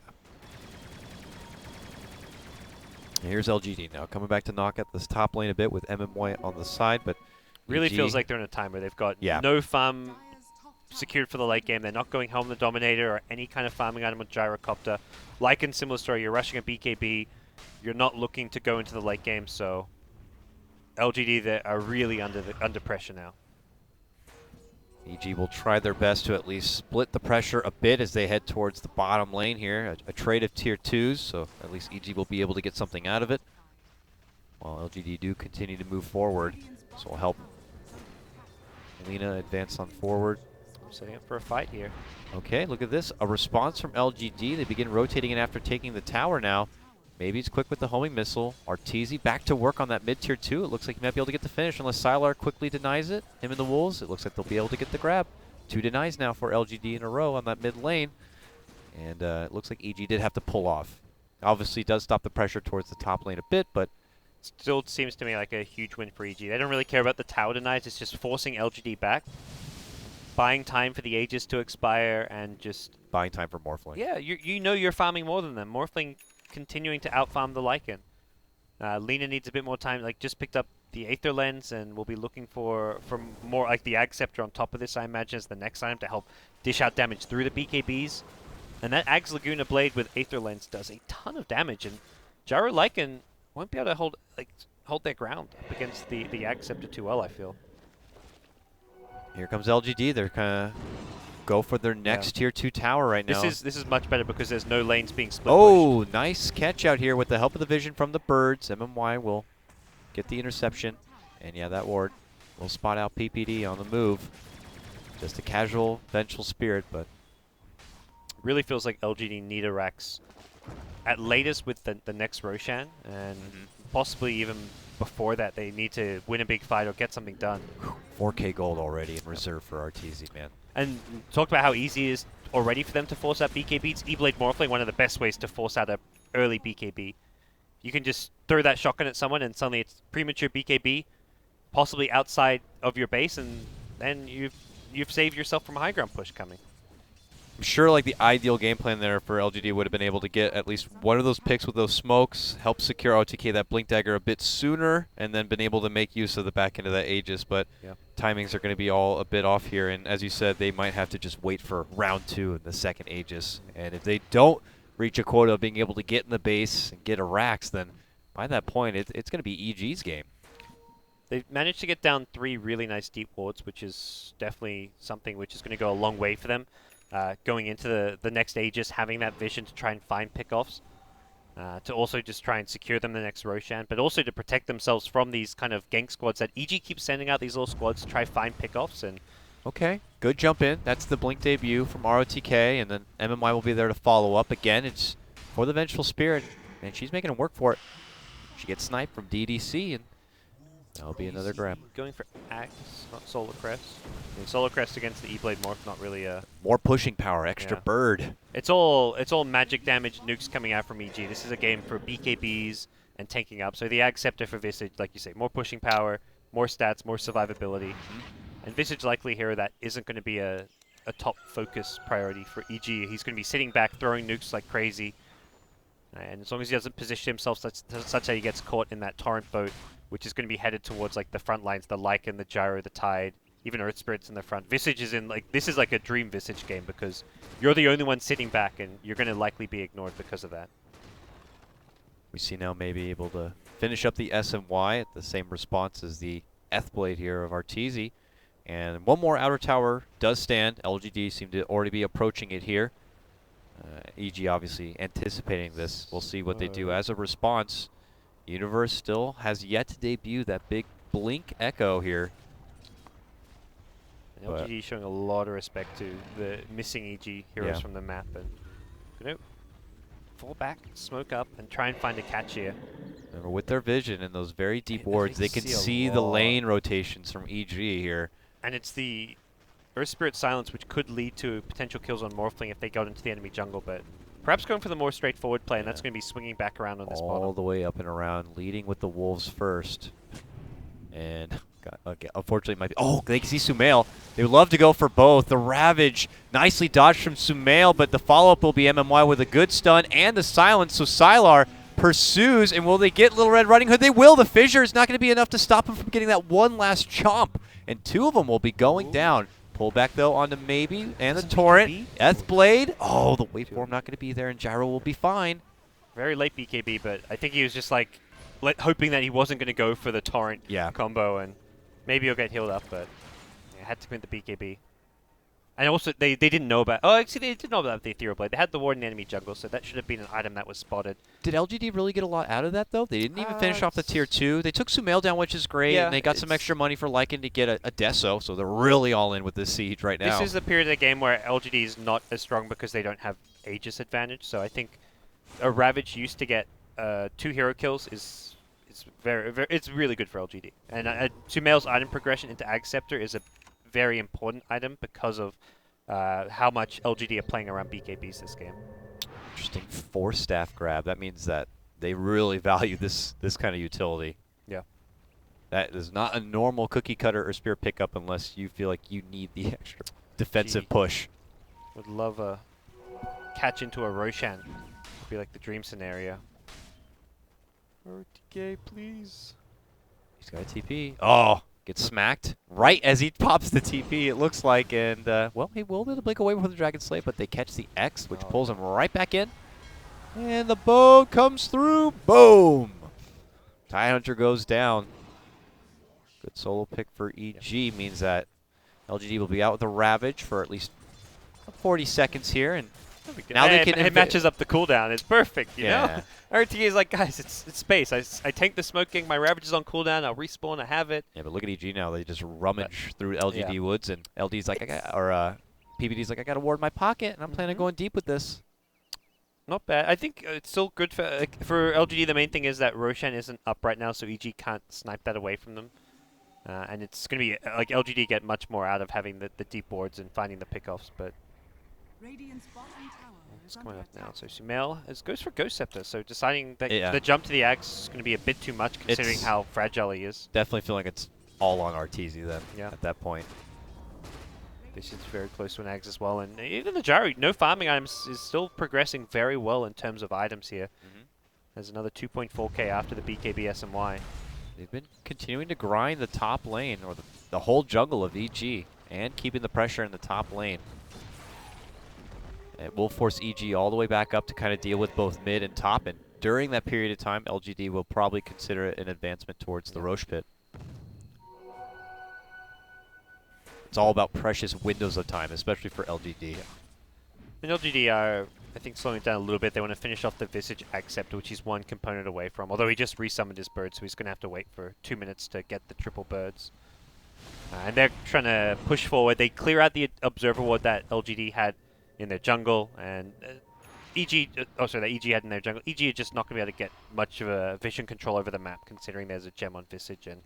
And here's LGD now, coming back to knock at this top lane a bit with MMY on the side, but really EG feels like they're in a timer. They've got no farm secured for the late game. They're not going home the Dominator or any kind of farming item with Gyrocopter. Lycan, similar story. You're rushing a BKB. You're not looking to go into the late game, so LGD they are really under pressure now. EG will try their best to at least split the pressure a bit as they head towards the bottom lane here. A trade of tier 2s, so at least EG will be able to get something out of it. While LGD do continue to move forward, so will help Lina advance on forward. setting up for a fight here. Okay, look at this. A response from LGD. They begin rotating in after taking the tower now. Maybe he's quick with the homing missile. Arteezy back to work on that mid-tier 2. It looks like he might be able to get the finish unless Sylar quickly denies it. Him and the Wolves, it looks like they'll be able to get the grab. 2 denies now for LGD in a row on that mid lane. And it looks like EG did have to pull off. Obviously, it does stop the pressure towards the top lane a bit, but Still seems to me like a huge win for EG. They don't really care about the tower denies. It's just forcing LGD back, buying time for the Aegis to expire, and just buying time for Morphling. yeah, you know you're farming more than them. Morphling continuing to outfarm the Lycan. Lina needs a bit more time. Like just picked up the Aether Lens, and we'll be looking for more like the Ag Scepter on top of this. I imagine as the next item to help dish out damage through the BKBs. And that Ag's Laguna Blade with Aether Lens does a ton of damage, and Gyro Lycan won't be able to hold their ground up against the Ag Scepter too well, I feel. Here comes LGD. They're kind of go for their next tier 2 tower right now. This is much better because there's no lanes being split. Oh, nice catch out here with the help of the vision from the birds. MMY will get the interception. And yeah, that ward will spot out PPD on the move. Just a casual vengeful spirit, but really feels like LGD need a Rax at latest with the next Roshan, and possibly even before that they need to win a big fight or get something done. 4K gold already in reserve for Arteezy, man. And talked about how easy it is already for them to force out BKBs. E-Blade Morphling, one of the best ways to force out an early BKB. You can just throw that shotgun at someone and suddenly it's premature BKB, possibly outside of your base, and then you've saved yourself from a high ground push coming. I'm sure like the ideal game plan there for LGD would have been able to get at least one of those picks with those smokes, help secure OTK that Blink Dagger a bit sooner, and then been able to make use of the back end of that Aegis, but timings are going to be all a bit off here, and as you said, they might have to just wait for round 2 in the second Aegis, and if they don't reach a quota of being able to get in the base and get a Rax, then by that point, it's going to be EG's game. They've managed to get down 3 really nice deep wards, which is definitely something which is going to go a long way for them. Going into the next Aegis, having that vision to try and find pickoffs, to also just try and secure them the next Roshan, but also to protect themselves from these kind of gank squads that EG keeps sending out these little squads to try find pickoffs. And okay, good jump in. That's the Blink debut from ROTK, and then MMY will be there to follow up. Again, it's for the Vengeful Spirit, and she's making him work for it. She gets sniped from DDC, and that'll be another grab. Going for Axe, not Solar Crest. I mean, Solar Crest against the E-Blade Morph, not really a... More pushing power, extra bird. It's all magic damage, nukes coming out from EG. This is a game for BKBs and tanking up. So the Ag Scepter for Visage, like you say, more pushing power, more stats, more survivability. And Visage likely here that isn't going to be a top focus priority for EG. He's going to be sitting back, throwing nukes like crazy. And as long as he doesn't position himself such that he gets caught in that torrent boat, which is going to be headed towards like the front lines, the Lycan, the Gyro, the Tide, even Earth Spirits in the front. Visage is in like, this is like a dream Visage game because you're the only one sitting back and you're going to likely be ignored because of that. We see now maybe able to finish up the SMY at the same response as the Blade here of Arteezy. And one more outer tower does stand. LGD seem to already be approaching it here. EG obviously anticipating this. We'll see what they do as a response. Universe still has yet to debut that big Blink Echo here. And LGD showing a lot of respect to the missing EG heroes from the map, and gonna fall back, smoke up, and try and find a catch here. Remember, with their vision and those very deep wards, they can see the lane rotations from EG here. And it's the Earth Spirit Silence, which could lead to potential kills on Morphling if they got into the enemy jungle, but perhaps going for the more straightforward play, and that's going to be swinging back around on this bottom. All the way up and around, leading with the Wolves first. And unfortunately, might be. Oh, they can see Sumail. They would love to go for both. The Ravage, nicely dodged from Sumail, but the follow-up will be MMY with a good stun and the silence. So Sylar pursues, and will they get Little Red Riding Hood? They will. The fissure is not going to be enough to stop him from getting that one last chomp, and 2 of them will be going down. Pull back, though, onto Maybe and the Torrent. Blade. Oh, the waveform not going to be there, and Gyro will be fine. Very late BKB, but I think he was just like hoping that he wasn't going to go for the Torrent combo, and maybe he'll get healed up, but had to commit the BKB. And also, they didn't know about... Oh, actually, they did know about the Ethereal Blade. They had the ward in the enemy jungle, so that should have been an item that was spotted. Did LGD really get a lot out of that, though? They didn't even finish off the tier 2. They took Sumail down, which is great, Yeah, and they got some extra money for Lycan to get a Deso, so they're really all in with this siege right now. This is the period of the game where LGD is not as strong because they don't have Aegis advantage, so I think a Ravage used to get 2 hero kills is very, it's really good for LGD. And Sumail's item progression into Ag Scepter is a very important item because of how much LGD are playing around BKBs this game. Interesting 4-staff grab. That means that they really value this kind of utility. Yeah. That is not a normal cookie cutter or spear pickup unless you feel like you need the extra defensive push. Would love a catch into a Roshan. Would be like the dream scenario. KotLGuy, please. He's got a TP. Oh, gets smacked right as he pops the TP, it looks like. And, well, he will be able to blink away from the Dragon Slave, but they catch the X, which pulls him right back in. And the bow comes through. Boom! TIE Hunter goes down. Good solo pick for EG means that LGD will be out with a Ravage for at least 40 seconds here. And now they can... It matches up the cooldown. It's perfect, you yeah. know? RTA is like, guys, it's space. I tank the smoking. My Ravage is on cooldown. I'll respawn. I have it. Yeah, but look at EG now. They just rummage through LGD woods, and LD's like, PBD's like, I got a ward in my pocket, and I'm planning on going deep with this. Not bad. I think it's still good for LGD. The main thing is that Roshan isn't up right now, so EG can't snipe that away from them. And it's going to be like LGD get much more out of having the deep wards and finding the pickoffs, but it's coming up now. So Sumail goes for Ghost Scepter, so deciding that the jump to the Axe is going to be a bit too much considering how fragile he is. Definitely feeling it's all on RTZ then at that point. This is very close to an Axe as well, and even the Gyro, no farming items, is still progressing very well in terms of items here. There's another 2.4k after the BKB SMY. They've been continuing to grind the top lane, or the whole jungle of EG, and keeping the pressure in the top lane. It will force EG all the way back up to kind of deal with both mid and top, and during that period of time, LGD will probably consider it an advancement towards the Roche pit. It's all about precious windows of time, especially for LGD. And LGD are, I think, slowing it down a little bit. They want to finish off the Visage Acceptor, which he's one component away from. Although he just resummoned his bird, so he's going to have to wait for 2 minutes to get the triple birds. And they're trying to push forward. They clear out the Observer Ward that LGD had in their jungle, and that EG had in their jungle. EG are just not going to be able to get much of a vision control over the map, considering there's a gem on Visage, and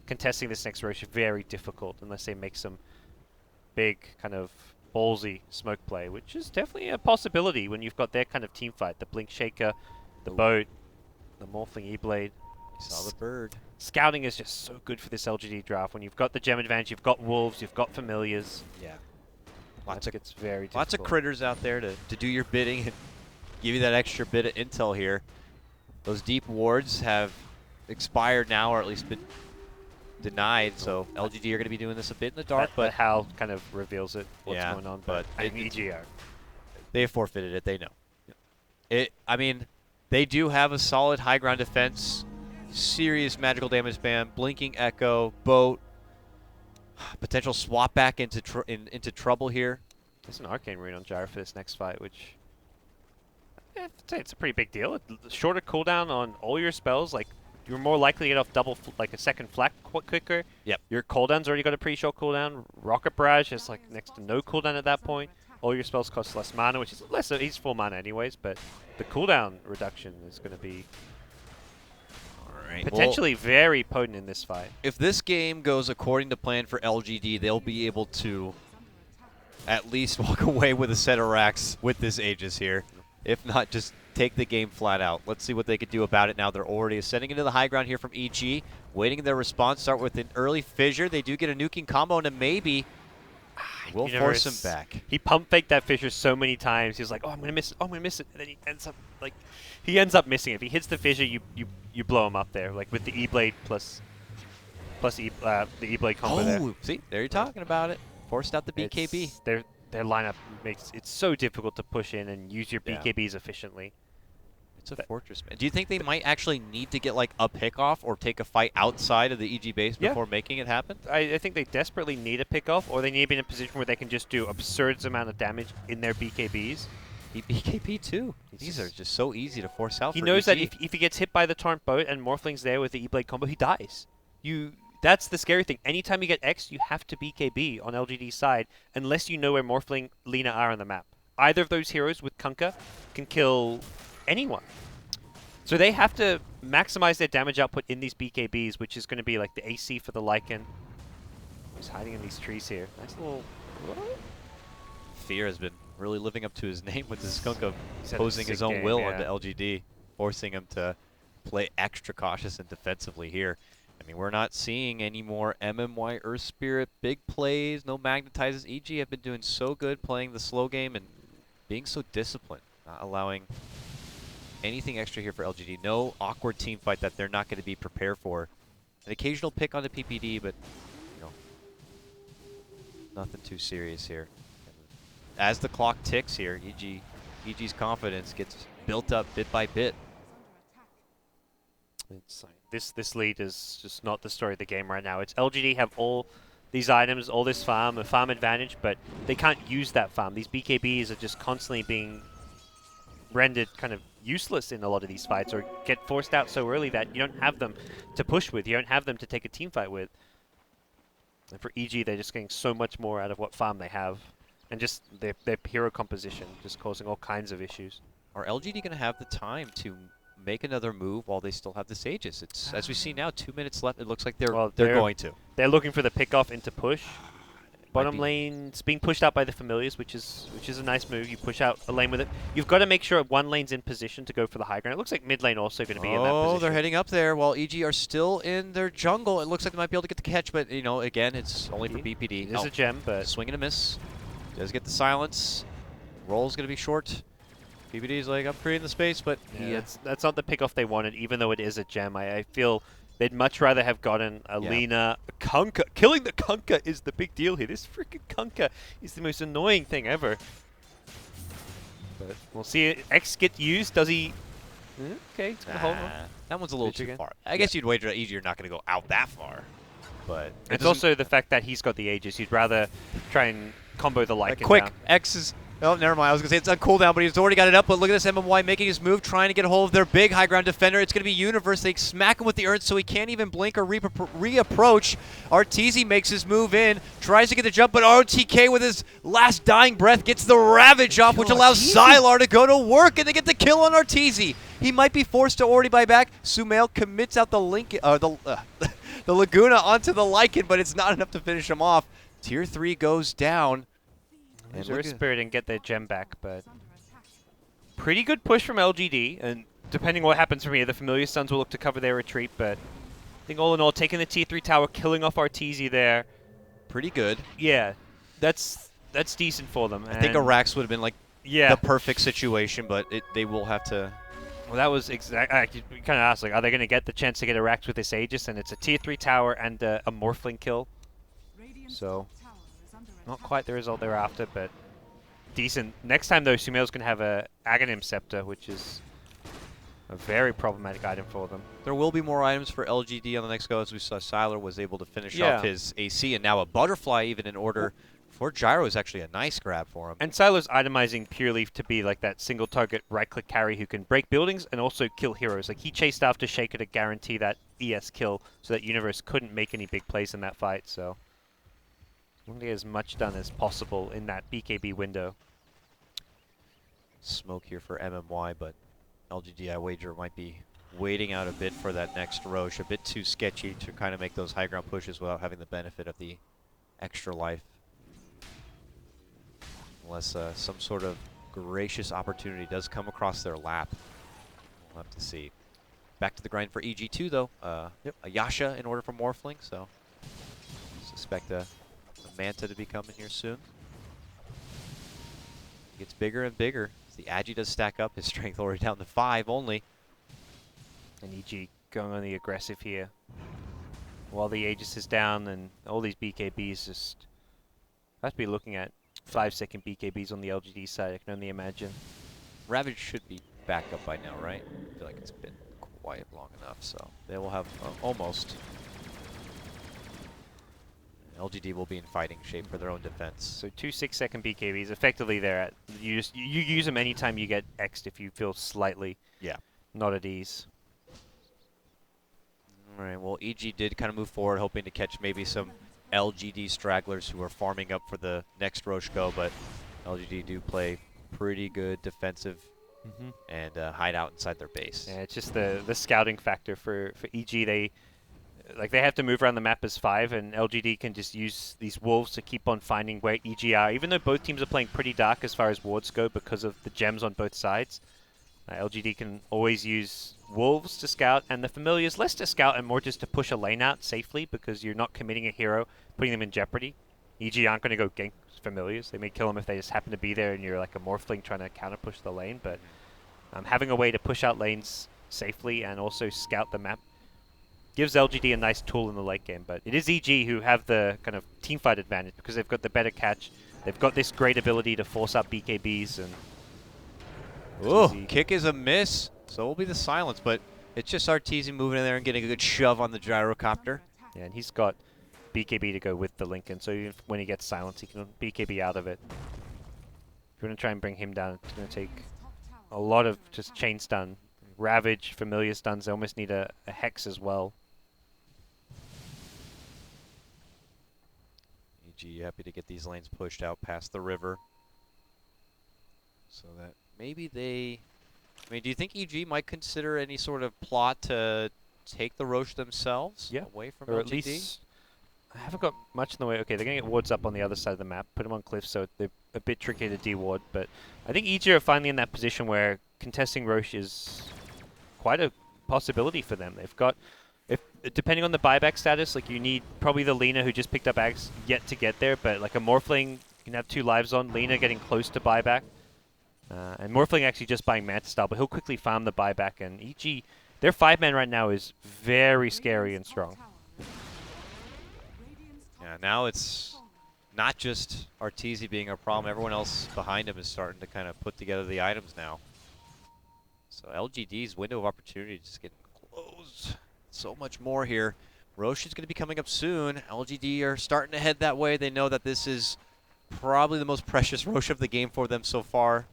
contesting this next Roche is very difficult unless they make some big kind of ballsy smoke play, which is definitely a possibility when you've got their kind of team fight. The Blink Shaker, the boat, the Morphling E-Blade. Saw the bird. Scouting is just so good for this LGD draft. When you've got the gem advantage, you've got wolves, you've got familiars. Yeah. It's very difficult. Lots of critters out there to do your bidding and give you that extra bit of intel here. Those deep wards have expired now, or at least been denied, so LGD are going to be doing this a bit in the dark. But Hal kind of reveals what's going on. But EGR, they have forfeited it. They know. I mean, they do have a solid high ground defense, serious magical damage spam, blinking echo, boat, potential swap back into trouble here. There's an arcane rune on Gyro for this next fight, which I'd say it's a pretty big deal. Shorter cooldown on all your spells, like. You're more likely to get off like a second flak quicker. Yep. Your cooldown's already got a pretty short cooldown. Rocket Barrage is like next to no cooldown at that point. All your spells cost less mana, which is less. He's full mana anyways, but the cooldown reduction is going to be potentially very potent in this fight. If this game goes according to plan for LGD, they'll be able to at least walk away with a set of racks with this Aegis here. If not, just take the game flat out. Let's see what they could do about it now. They're already ascending into the high ground here from EG, waiting their response. Start with an early fissure. They do get a nuking combo, and a maybe will force him back. He pump faked that fissure so many times. He was like, "Oh, I'm gonna miss it. Oh, I'm gonna miss it." And then he ends up missing it. If he hits the fissure, you blow him up there, like with the E-Blade plus the E-Blade combo there. Oh, see, there you're talking about it. Forced out the BKB. Their lineup makes it so difficult to push in and use your BKBs efficiently. It's a fortress. Do you think they might actually need to get like a pickoff or take a fight outside of the EG base Yeah. before making it happen? I think they desperately need a pickoff, or they need to be in a position where they can just do absurd amount of damage in their BKBs. He BKB too. These are just so easy to force out. He for knows EG. that if he gets hit by the Torrent Boat and Morphling's there with the E-Blade combo, he dies. That's the scary thing. Anytime you get X, you have to BKB on LGD's side, unless you know where Morphling, Lina are on the map. Either of those heroes with Kunkka can kill anyone. So they have to maximize their damage output in these BKBs, which is going to be like the AC for the Lycan. He's hiding in these trees here. Nice little... Fear has been really living up to his name with this skunk of He's had a posing his sick own game, will yeah. onto LGD, forcing him to play extra cautious and defensively here. I mean, we're not seeing any more MMY Earth Spirit big plays, no magnetizes. EG have been doing so good playing the slow game and being so disciplined, not allowing anything extra here for LGD. No awkward team fight that they're not going to be prepared for. An occasional pick on the PPD, but you know, nothing too serious here. As the clock ticks here, EG's confidence gets built up bit by bit. It's like this lead is just not the story of the game right now. It's LGD have all these items, all this farm, a farm advantage, but they can't use that farm. These BKBs are just constantly being rendered kind of useless in a lot of these fights, or get forced out so early that you don't have them to push with. You don't have them to take a team fight with. And for EG, they're just getting so much more out of what farm they have. And just their hero composition just causing all kinds of issues. Are LGD going to have the time to make another move while they still have the Sages? It's as we see now, 2 minutes left. It looks like they're going to. They're looking for the pickoff into push. Bottom be. lane's being pushed out by the Familiars, which is a nice move. You push out a lane with it. You've got to make sure one lane's in position to go for the high ground. It looks like mid lane also going to be in that position. Oh, they're heading up there while EG are still in their jungle. It looks like they might be able to get the catch, but you know, again, it's only for BPD. There's a gem, but swing and a miss. Does get the silence. Roll's going to be short. BPD's like, I'm creating the space, but yeah, that's not the pickoff they wanted, even though it is a gem. I feel they'd much rather have gotten a Lina, a Kunkka. Killing the Kunkka is the big deal here. This freaking Kunkka is the most annoying thing ever. But we'll see. X get used. Does he? Okay, it's gonna hold on. That one's a little too far. I guess you'd wager that EG are not going to go out that far. But it's also the fact that he's got the Aegis. You'd rather try and combo the Lycan quick down. X is... Oh, never mind. I was going to say it's on cooldown, but he's already got it up. But look at this MMY making his move, trying to get a hold of their big high ground defender. It's going to be Universe. They smack him with the urn, so he can't even blink or reapproach. Arteezy makes his move in, tries to get the jump, but RTK with his last dying breath gets the Ravage off, which allows Sylar to go to work, and they get the kill on Arteezy. He might be forced to already buy back. Sumail commits out the the Laguna onto the Lycan, but it's not enough to finish him off. Tier 3 goes down. And Earth Spirit and get their gem back, but pretty good push from LGD, and depending what happens from here, the Familiar Sons will look to cover their retreat, but I think all in all, taking the Tier 3 tower, killing off Arteezy there. Pretty good. Yeah, that's decent for them. I think a Rax would have been like the perfect situation, but they will have to... Well, that was exactly... You kind of asked, like, are they going to get the chance to get a Rax with this Aegis? And it's a Tier 3 tower and a Morphling kill. So... not quite the result they were after, but decent. Next time, though, Sumail's going to have a Aghanim Scepter, which is a very problematic item for them. There will be more items for LGD on the next go, as we saw Sylar was able to finish off his AC, and now a Butterfly even in order for Gyro is actually a nice grab for him. And Sylar's itemizing purely to be like that single target right-click carry who can break buildings and also kill heroes. Like, he chased after Shaker to guarantee that ES kill so that Universe couldn't make any big plays in that fight, so... want to get as much done as possible in that BKB window. Smoke here for MMY, but LGD, I wager, might be waiting out a bit for that next Roche. A bit too sketchy to kind of make those high ground pushes without having the benefit of the extra life. Unless some sort of gracious opportunity does come across their lap. We'll have to see. Back to the grind for EG2, though. A Yasha in order for Morphling, so suspect a Manta to be coming here soon. Gets bigger and bigger. As the Agi does stack up, his strength already down to 5 only. And EG going on the aggressive here. While the Aegis is down and all these BKBs just... have to be looking at 5-second BKBs on the LGD side, I can only imagine. Ravage should be back up by now, right? I feel like it's been quiet long enough, so they will have almost. LGD will be in fighting shape for their own defense. So 2 6-second BKBs, effectively there. You use them anytime you get X'd if you feel slightly not at ease. All right, well, EG did kind of move forward, hoping to catch maybe some LGD stragglers who are farming up for the next Roche go, but LGD do play pretty good defensive and hide out inside their base. Yeah, it's just the scouting factor for EG. They have to move around the map as 5, and LGD can just use these wolves to keep on finding where EG are, even though both teams are playing pretty dark as far as wards go because of the gems on both sides. LGD can always use wolves to scout, and the familiars less to scout and more just to push a lane out safely because you're not committing a hero, putting them in jeopardy. EG aren't going to go gank familiars. They may kill them if they just happen to be there and you're like a morphling trying to counter push the lane, but having a way to push out lanes safely and also scout the map gives LGD a nice tool in the late game. But it is EG who have the kind of teamfight advantage because they've got the better catch. They've got this great ability to force out BKBs. And ooh, kick is a miss. So it will be the silence, but it's just Arteezy moving in there and getting a good shove on the gyrocopter. Yeah, and he's got BKB to go with the Lincoln, so even when he gets silence, he can BKB out of it. If you want to try and bring him down, it's going to take a lot of just chain stun. Ravage, familiar stuns, they almost need a Hex as well. EG happy to get these lanes pushed out past the river. So that maybe they... I mean, do you think EG might consider any sort of plot to take the Roche themselves away from LGD? Or at least, I haven't got much in the way. Okay, they're going to get wards up on the other side of the map, put them on cliffs, so they're a bit tricky to de-ward. But I think EG are finally in that position where contesting Roche is quite a possibility for them. They've got, depending on the buyback status, like you need probably the Lina who just picked up Ags yet to get there, but like a Morphling, you can have 2 lives on, Lina getting close to buyback. And Morphling actually just buying Manta Style, but he'll quickly farm the buyback. And EG, their 5-man right now is very scary and strong. Yeah, now it's not just Arteezy being a problem. Everyone else behind him is starting to kind of put together the items now. So LGD's window of opportunity is just getting closed. So much more here. Roche is going to be coming up soon. LGD are starting to head that way. They know that this is probably the most precious Roche of the game for them so far.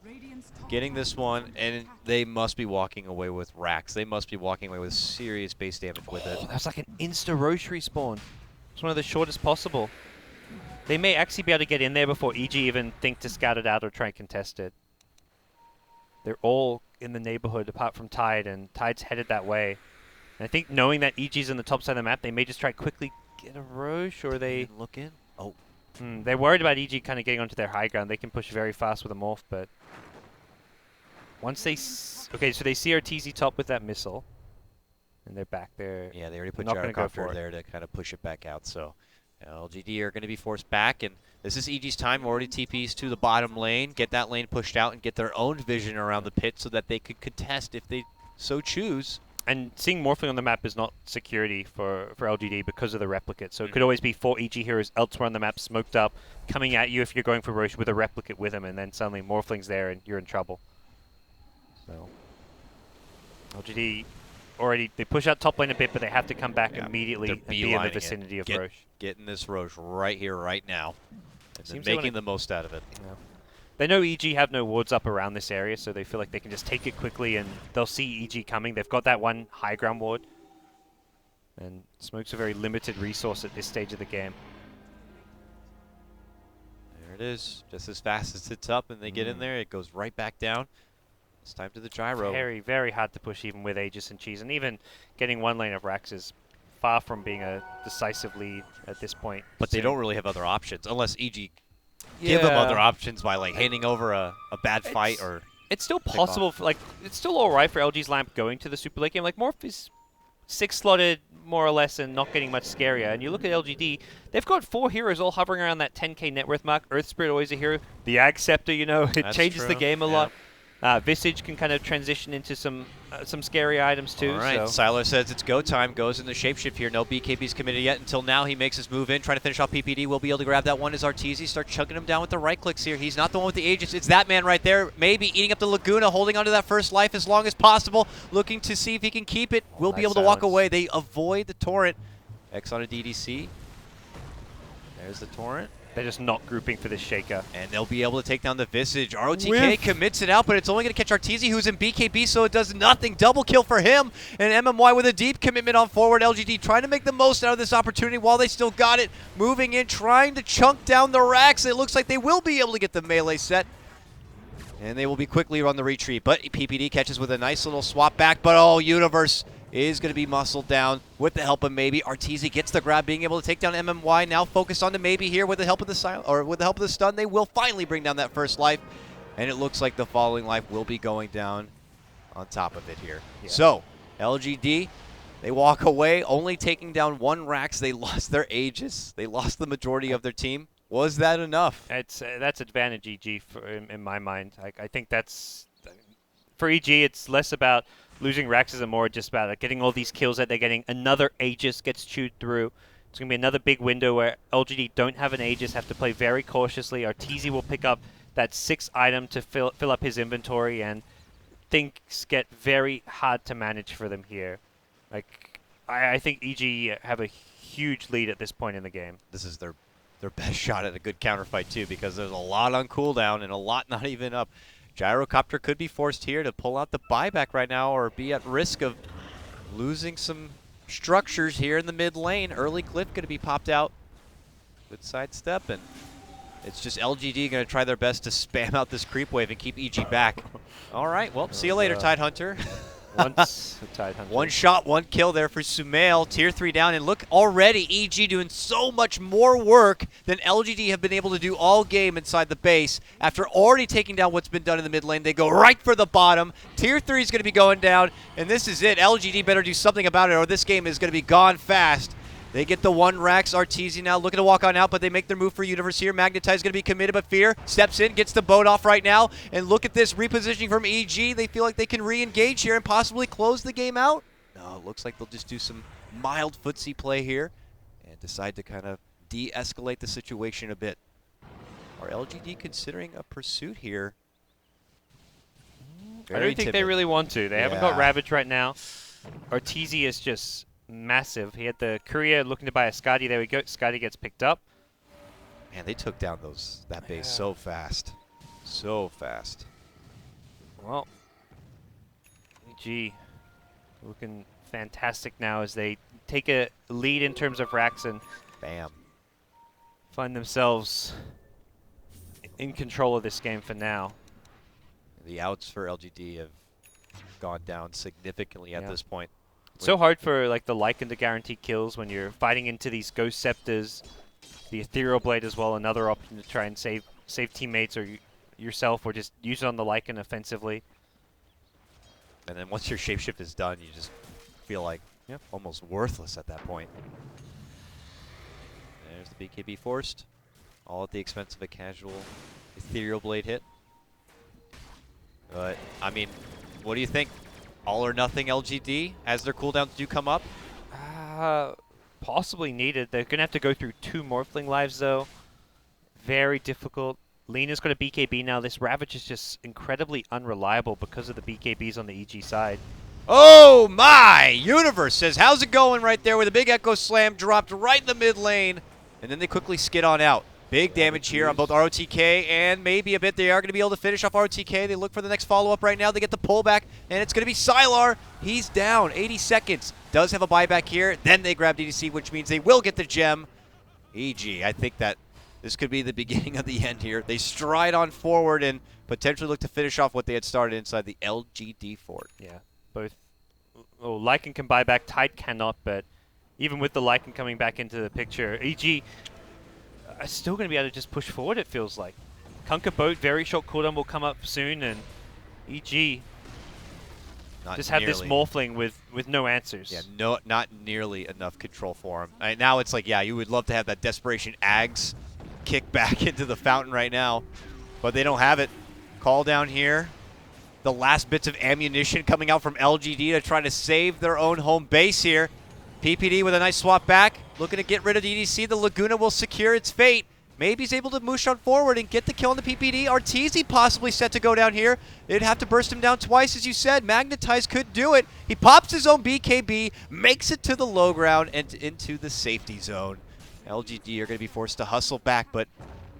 Getting this one, and they must be walking away with racks. They must be walking away with serious base damage with it. That's like an insta-Roche respawn. It's one of the shortest possible. They may actually be able to get in there before EG even think to scout it out or try and contest it. They're all in the neighborhood apart from Tide, and Tide's headed that way. And I think knowing that EG's in the top side of the map, they may just try quickly get a Roche, or they... Look in. Oh. They're worried about EG kind of getting onto their high ground. They can push very fast with a morph, but... Once they... okay, so they see Arteezy top with that missile. And they're back there. Yeah, they already put gyrocopter there to kind of push it back out, so... LGD are going to be forced back, and this is EG's time. Already TPs to the bottom lane, get that lane pushed out, and get their own vision around the pit so that they could contest if they so choose. And seeing Morphling on the map is not security for LGD because of the replicate. So it could always be 4 EG heroes elsewhere on the map, smoked up, coming at you if you're going for Roche with a replicate with him, and then suddenly Morphling's there and you're in trouble. So LGD already, they push out top lane a bit, but they have to come back immediately and be in the vicinity of Roche. Getting this Roche right here, right now. And making the most out of it. Yeah. They know EG have no wards up around this area, so they feel like they can just take it quickly, and they'll see EG coming. They've got that one high ground ward. And Smoke's a very limited resource at this stage of the game. There it is. Just as fast as it's up and they get in there, it goes right back down. It's time to the gyro. Very, very hard to push even with Aegis and Cheese. And even getting one lane of racks is far from being a decisive lead at this point. But they don't really have other options, unless EG give them other options by like handing over a bad fight or... It's still possible, for, like, it's still alright for LG's Lamp going to the Super Late game. Like, Morph is 6-slotted, more or less, and not getting much scarier. And you look at LGD, they've got 4 heroes all hovering around that 10k net worth mark. Earth Spirit always a hero. The Ag Scepter, you know, it changes the game a lot. Visage can kind of transition into some some scary items too. All right, So. Siler says it's go time, goes in the shapeshift here. No BKB's committed yet until now. He makes his move in, trying to finish off PPD. Will be able to grab that one as Arteezy starts chugging him down with the right clicks here. He's not the one with the Aegis. It's that man right there, maybe eating up the Laguna, holding onto that first life as long as possible, looking to see if he can keep it. Will be able to walk away. They avoid the torrent. X on a DDC. There's the torrent. They're just not grouping for this Shaker. And they'll be able to take down the Visage. ROTK commits it out, but it's only going to catch Arteezy, who's in BKB, so it does nothing. Double kill for him. And MMY with a deep commitment on forward. LGD trying to make the most out of this opportunity while they still got it. Moving in, trying to chunk down the racks. It looks like they will be able to get the melee set. And they will be quickly on the retreat. But PPD catches with a nice little swap back. But oh, Universe is going to be muscled down with the help of Maybe. Arteezy gets the grab, being able to take down MMY. Now focused on the Maybe here with the help of the stun. They will finally bring down that first life, and it looks like the following life will be going down on top of it here. Yeah. So LGD, they walk away, only taking down one Rax. They lost their Aegis. They lost the majority of their team. Was that enough? That's advantage EG in my mind. I think that's for EG. It's less about losing Raxes and more just about getting all these kills that they're getting. Another Aegis gets chewed through. It's going to be another big window where LGD don't have an Aegis, have to play very cautiously. Arteezy will pick up that 6th item to fill up his inventory, and things get very hard to manage for them here. Like, I think EG have a huge lead at this point in the game. This is their best shot at a good counterfight too, because there's a lot on cooldown and a lot not even up. Gyrocopter could be forced here to pull out the buyback right now or be at risk of losing some structures here in the mid lane. Early Glyph going to be popped out. Good sidestep, and it's just LGD going to try their best to spam out this creep wave and keep EG back. All right, well, see you later, Tidehunter. One shot, one kill there for Sumail. Tier 3 down, and look, already EG doing so much more work than LGD have been able to do all game inside the base. After already taking down what's been done in the mid lane, they go right for the bottom. Tier 3 is going to be going down, and this is it. LGD better do something about it, or this game is going to be gone fast. They get the one Rax. Arteezy now looking to walk on out, but they make their move for Universe here. Magnetize going to be committed, but Fear steps in, gets the boat off right now. And look at this repositioning from EG. They feel like they can re-engage here and possibly close the game out. No, it looks like they'll just do some mild footsie play here and decide to kind of de-escalate the situation a bit. Are LGD considering a pursuit here? I don't think they really want to. They haven't got Ravage right now. Arteezy is just massive. He had the courier looking to buy a Skadi. There we go. Skadi gets picked up. Man, they took down that base so fast. So fast. Well, EG looking fantastic now as they take a lead in terms of Rax and bam, find themselves in control of this game for now. The outs for LGD have gone down significantly at this point. So hard for like the Lycan to guarantee kills when you're fighting into these Ghost Scepters, the Ethereal Blade as well, another option to try and save teammates or yourself, or just use it on the Lycan offensively. And then once your shapeshift is done, you just feel like almost worthless at that point. There's the BKB forced, all at the expense of a casual Ethereal Blade hit. But, I mean, what do you think? All or nothing LGD as their cooldowns do come up? Possibly needed. They're going to have to go through 2 Morphling lives, though. Very difficult. Lena's got a BKB now. This Ravage is just incredibly unreliable because of the BKBs on the EG side. Oh my! Universe says, how's it going right there with a big Echo Slam dropped right in the mid lane. And then they quickly skid on out. Big damage here on both ROTK and maybe a bit. They are going to be able to finish off ROTK. They look for the next follow-up right now. They get the pullback, and it's going to be Sylar. He's down. 80 seconds. Does have a buyback here. Then they grab DDC, which means they will get the gem. EG, I think that this could be the beginning of the end here. They stride on forward and potentially look to finish off what they had started inside the LGD fort. Yeah, both. Oh, Lycan can buy back. Tide cannot, but even with the Lycan coming back into the picture, EG are still going to be able to just push forward, it feels like. Conquer Boat, very short cooldown will come up soon, and EG just have this Morphling with no answers. Yeah, not nearly enough control for him. Now it's like, yeah, you would love to have that Desperation Ags kick back into the fountain right now, but they don't have it. Call down here. the last bits of ammunition coming out from LGD to try to save their own home base here. PPD with a nice swap back, looking to get rid of EDC. The Laguna will secure its fate. Maybe he's able to moosh on forward and get the kill on the PPD. Arteezy possibly set to go down here. They'd have to burst him down twice, as you said. Magnetize could do it. He pops his own BKB, makes it to the low ground and into the safety zone. LGD are going to be forced to hustle back, but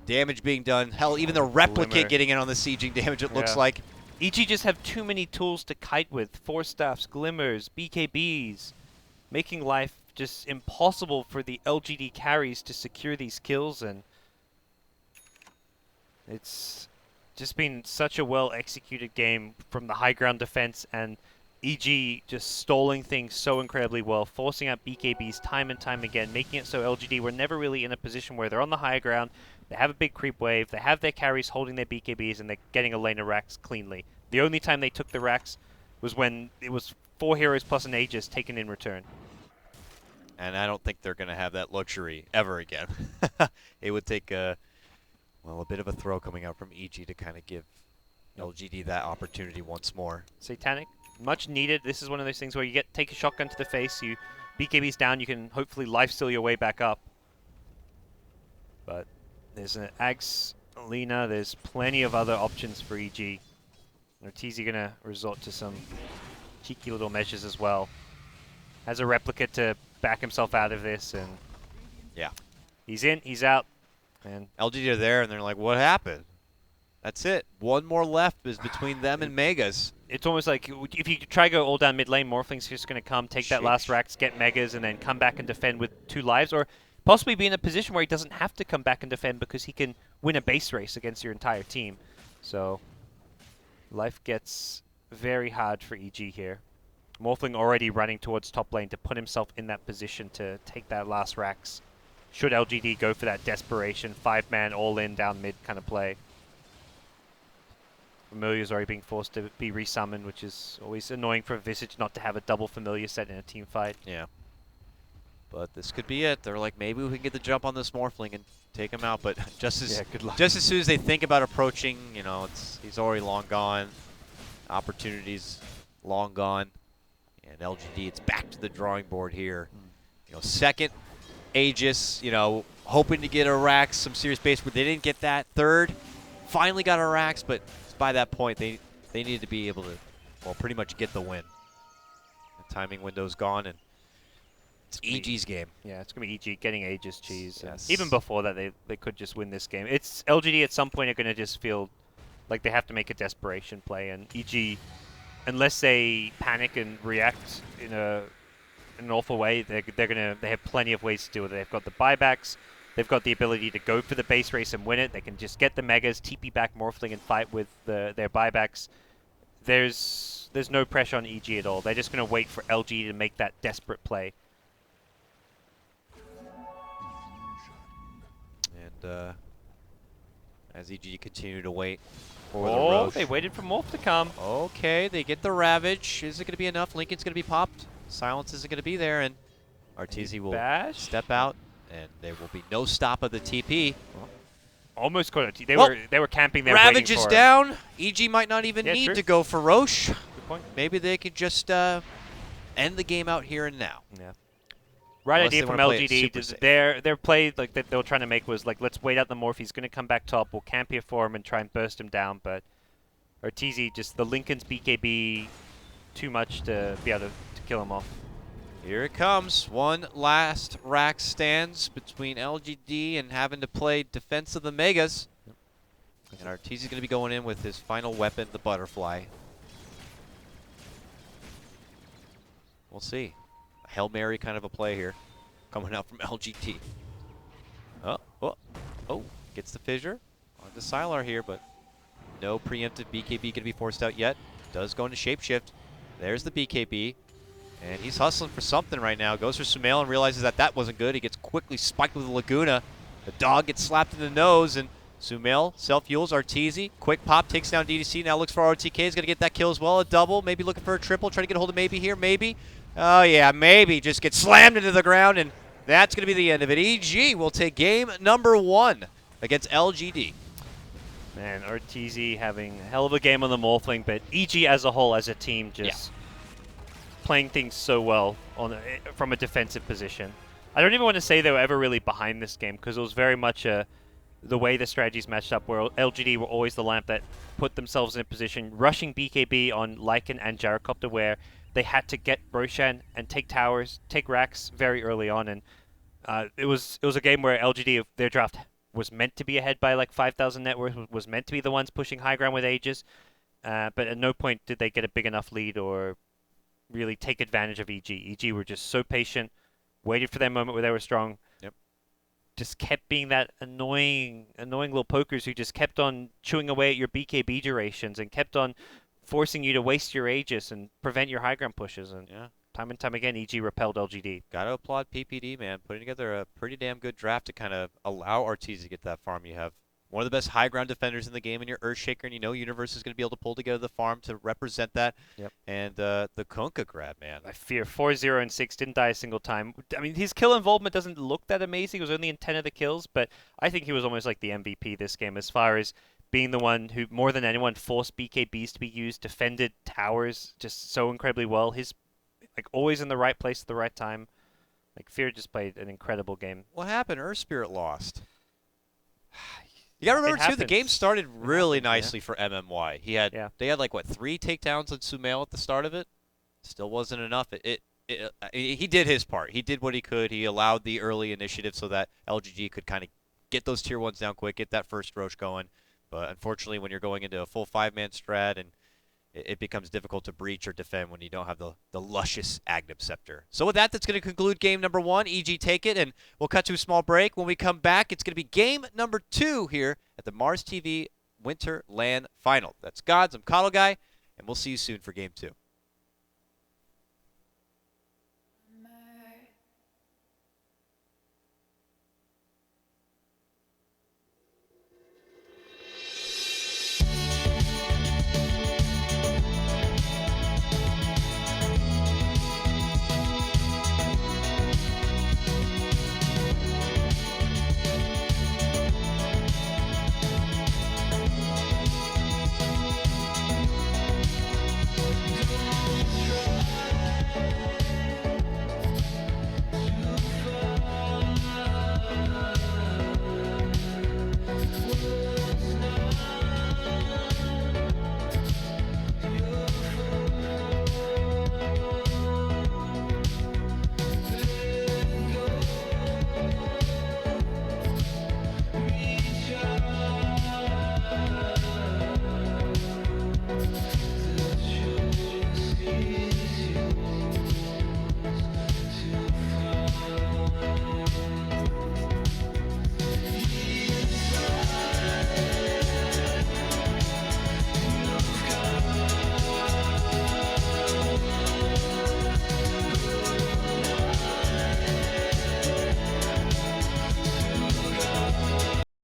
damage being done. Hell, even the replicate Glimmer. getting in on the sieging damage, it looks Yeah. like. EG just have too many tools to kite with. Force staffs, glimmers, BKBs, making life just impossible for the LGD carries to secure these kills, and it's just been such a well-executed game from the high ground defense, and EG just stalling things so incredibly well, forcing out BKBs time and time again, making it so LGD were never really in a position where they're on the high ground, they have a big creep wave, they have their carries holding their BKBs, and they're getting a lane of racks cleanly. The only time they took the racks was when it was 4 heroes plus an Aegis taken in return. And I don't think they're going to have that luxury ever again. It would take a bit of a throw coming out from EG to kind of give LGD that opportunity once more. Satanic, much needed. This is one of those things where you take a shotgun to the face, you BKB's down, you can hopefully lifesteal your way back up. But there's an Ags, Lina, there's plenty of other options for EG. Arteezy gonna resort to some cheeky little measures as well. Has a replica to back himself out of this, and yeah, he's in, he's out. And LGD are there, and they're like, what happened? That's it. One more left is between them and Megas. it's almost like if you try to go all down mid lane, Morphling's just going to come, take that last Rax, get Megas, and then come back and defend with 2 lives, or possibly be in a position where he doesn't have to come back and defend because he can win a base race against your entire team. So life gets very hard for EG here. Morphling already running towards top lane to put himself in that position to take that last Rax. Should LGD go for that desperation, 5-man all-in down mid kind of play. Familiar's already being forced to be resummoned, which is always annoying for a Visage not to have a double Familiar set in a team fight. Yeah. But this could be it. They're like, maybe we can get the jump on this Morphling and take him out. But just as just as soon as they think about approaching, you know, he's already long gone. Opportunities long gone. And LGD, it's back to the drawing board here. You know, second Aegis, you know, hoping to get a Rax, some serious base, but they didn't get that. Third, finally got a Rax, but by that point, they needed to be able to, well, pretty much get the win. The timing window's gone, and it's EG's game. Yeah, it's going to be EG getting Aegis cheese. Yes. Even before that, they could just win this game. It's LGD at some point are going to just feel like they have to make a desperation play, and EG, unless they panic and react in an awful way, they have plenty of ways to do it. They've got the buybacks, they've got the ability to go for the base race and win it. They can just get the megas, TP back Morphling and fight with their buybacks. There's no pressure on EG at all. They're just going to wait for LG to make that desperate play. And as EG continue to wait for the Oh, Roche. they waited for Morph to come. Okay, they get the Ravage. Is it going to be enough? Lincoln's going to be popped. Silence isn't going to be there, and Arteezy will Bash? step out, and there will be no stop of the TP. Almost caught it. They Well, were camping there. Ravage waiting is for down. EG might not even Yeah, need true. to go for Roche. Good point. Maybe they could just end the game out here and now. Yeah. Right Unless idea they from wanna play it LGD. super safe. Their play like that they were trying to make was like, let's wait out the Morph. He's going to come back top. We'll camp here for him and try and burst him down. But Arteezy, just the Lincoln's BKB, too much to be able to kill him off. Here it comes. One last rack stands between LGD and having to play defense of the Megas. And Arteezy's going to be going in with his final weapon, the Butterfly. We'll see. A Hail Mary kind of a play here coming out from LGD. Oh, gets the fissure on the Sylar here, but no preemptive BKB going to be forced out yet. Does go into Shapeshift. There's the BKB. And he's hustling for something right now. Goes for Sumail and realizes that that wasn't good. He gets quickly spiked with a Laguna. The dog gets slapped in the nose, and Sumail self-fuels Arteezy. Quick pop, takes down DDC. Now looks for RTK. He's going to get that kill as well. A double, maybe looking for a triple. Trying to get a hold of maybe here, maybe. Oh, yeah, maybe. Just gets slammed into the ground, and that's going to be the end of it. EG will take game number 1 against LGD. Man, Ortiz having a hell of a game on the Morphling, but EG as a whole, as a team, just playing things so well from a defensive position. I don't even want to say they were ever really behind this game, because it was very much the way the strategies matched up, where LGD were always the lamp that put themselves in a position, rushing BKB on Lycan and Gyrocopter, where they had to get Roshan and take towers, take racks very early on, and it was a game where LGD, their draft was meant to be ahead by like 5,000 net worth, was meant to be the ones pushing high ground with Aegis, but at no point did they get a big enough lead or really take advantage of EG. EG were just so patient, waited for their moment where they were strong. Yep. Just kept being that annoying little pokers who just kept on chewing away at your BKB durations and kept on forcing you to waste your Aegis and prevent your high ground pushes. And time and time again, EG repelled LGD. Gotta applaud PPD, man. Putting together a pretty damn good draft to kind of allow Ortiz to get that farm. You have one of the best high ground defenders in the game in your Earthshaker, and you know Universe is going to be able to pull together the farm to represent that. Yep. And the Kunkka grab, man. I fear 4-0 and 6, didn't die a single time. I mean, his kill involvement doesn't look that amazing. He was only in 10 of the kills, but I think he was almost like the MVP this game as far as being the one who, more than anyone, forced BKBs to be used, defended towers just so incredibly well. He's like always in the right place at the right time. Like Fear just played an incredible game. What happened? Earth Spirit lost. You gotta remember too, the game started really nicely for MMY. They had like what 3 takedowns on Sumail at the start of it. Still wasn't enough. He did his part. He did what he could. He allowed the early initiative so that LGG could kind of get those tier 1s down quick, get that first Roche going. But unfortunately, when you're going into a full 5-man strat, and it becomes difficult to breach or defend when you don't have the luscious Agnum Scepter. So with that, that's going to conclude game number 1. EG take it, and we'll cut to a small break. When we come back, it's going to be game number 2 here at the Mars TV Winter LAN Final. That's GoDz, I'm KotLGuy, and we'll see you soon for game 2.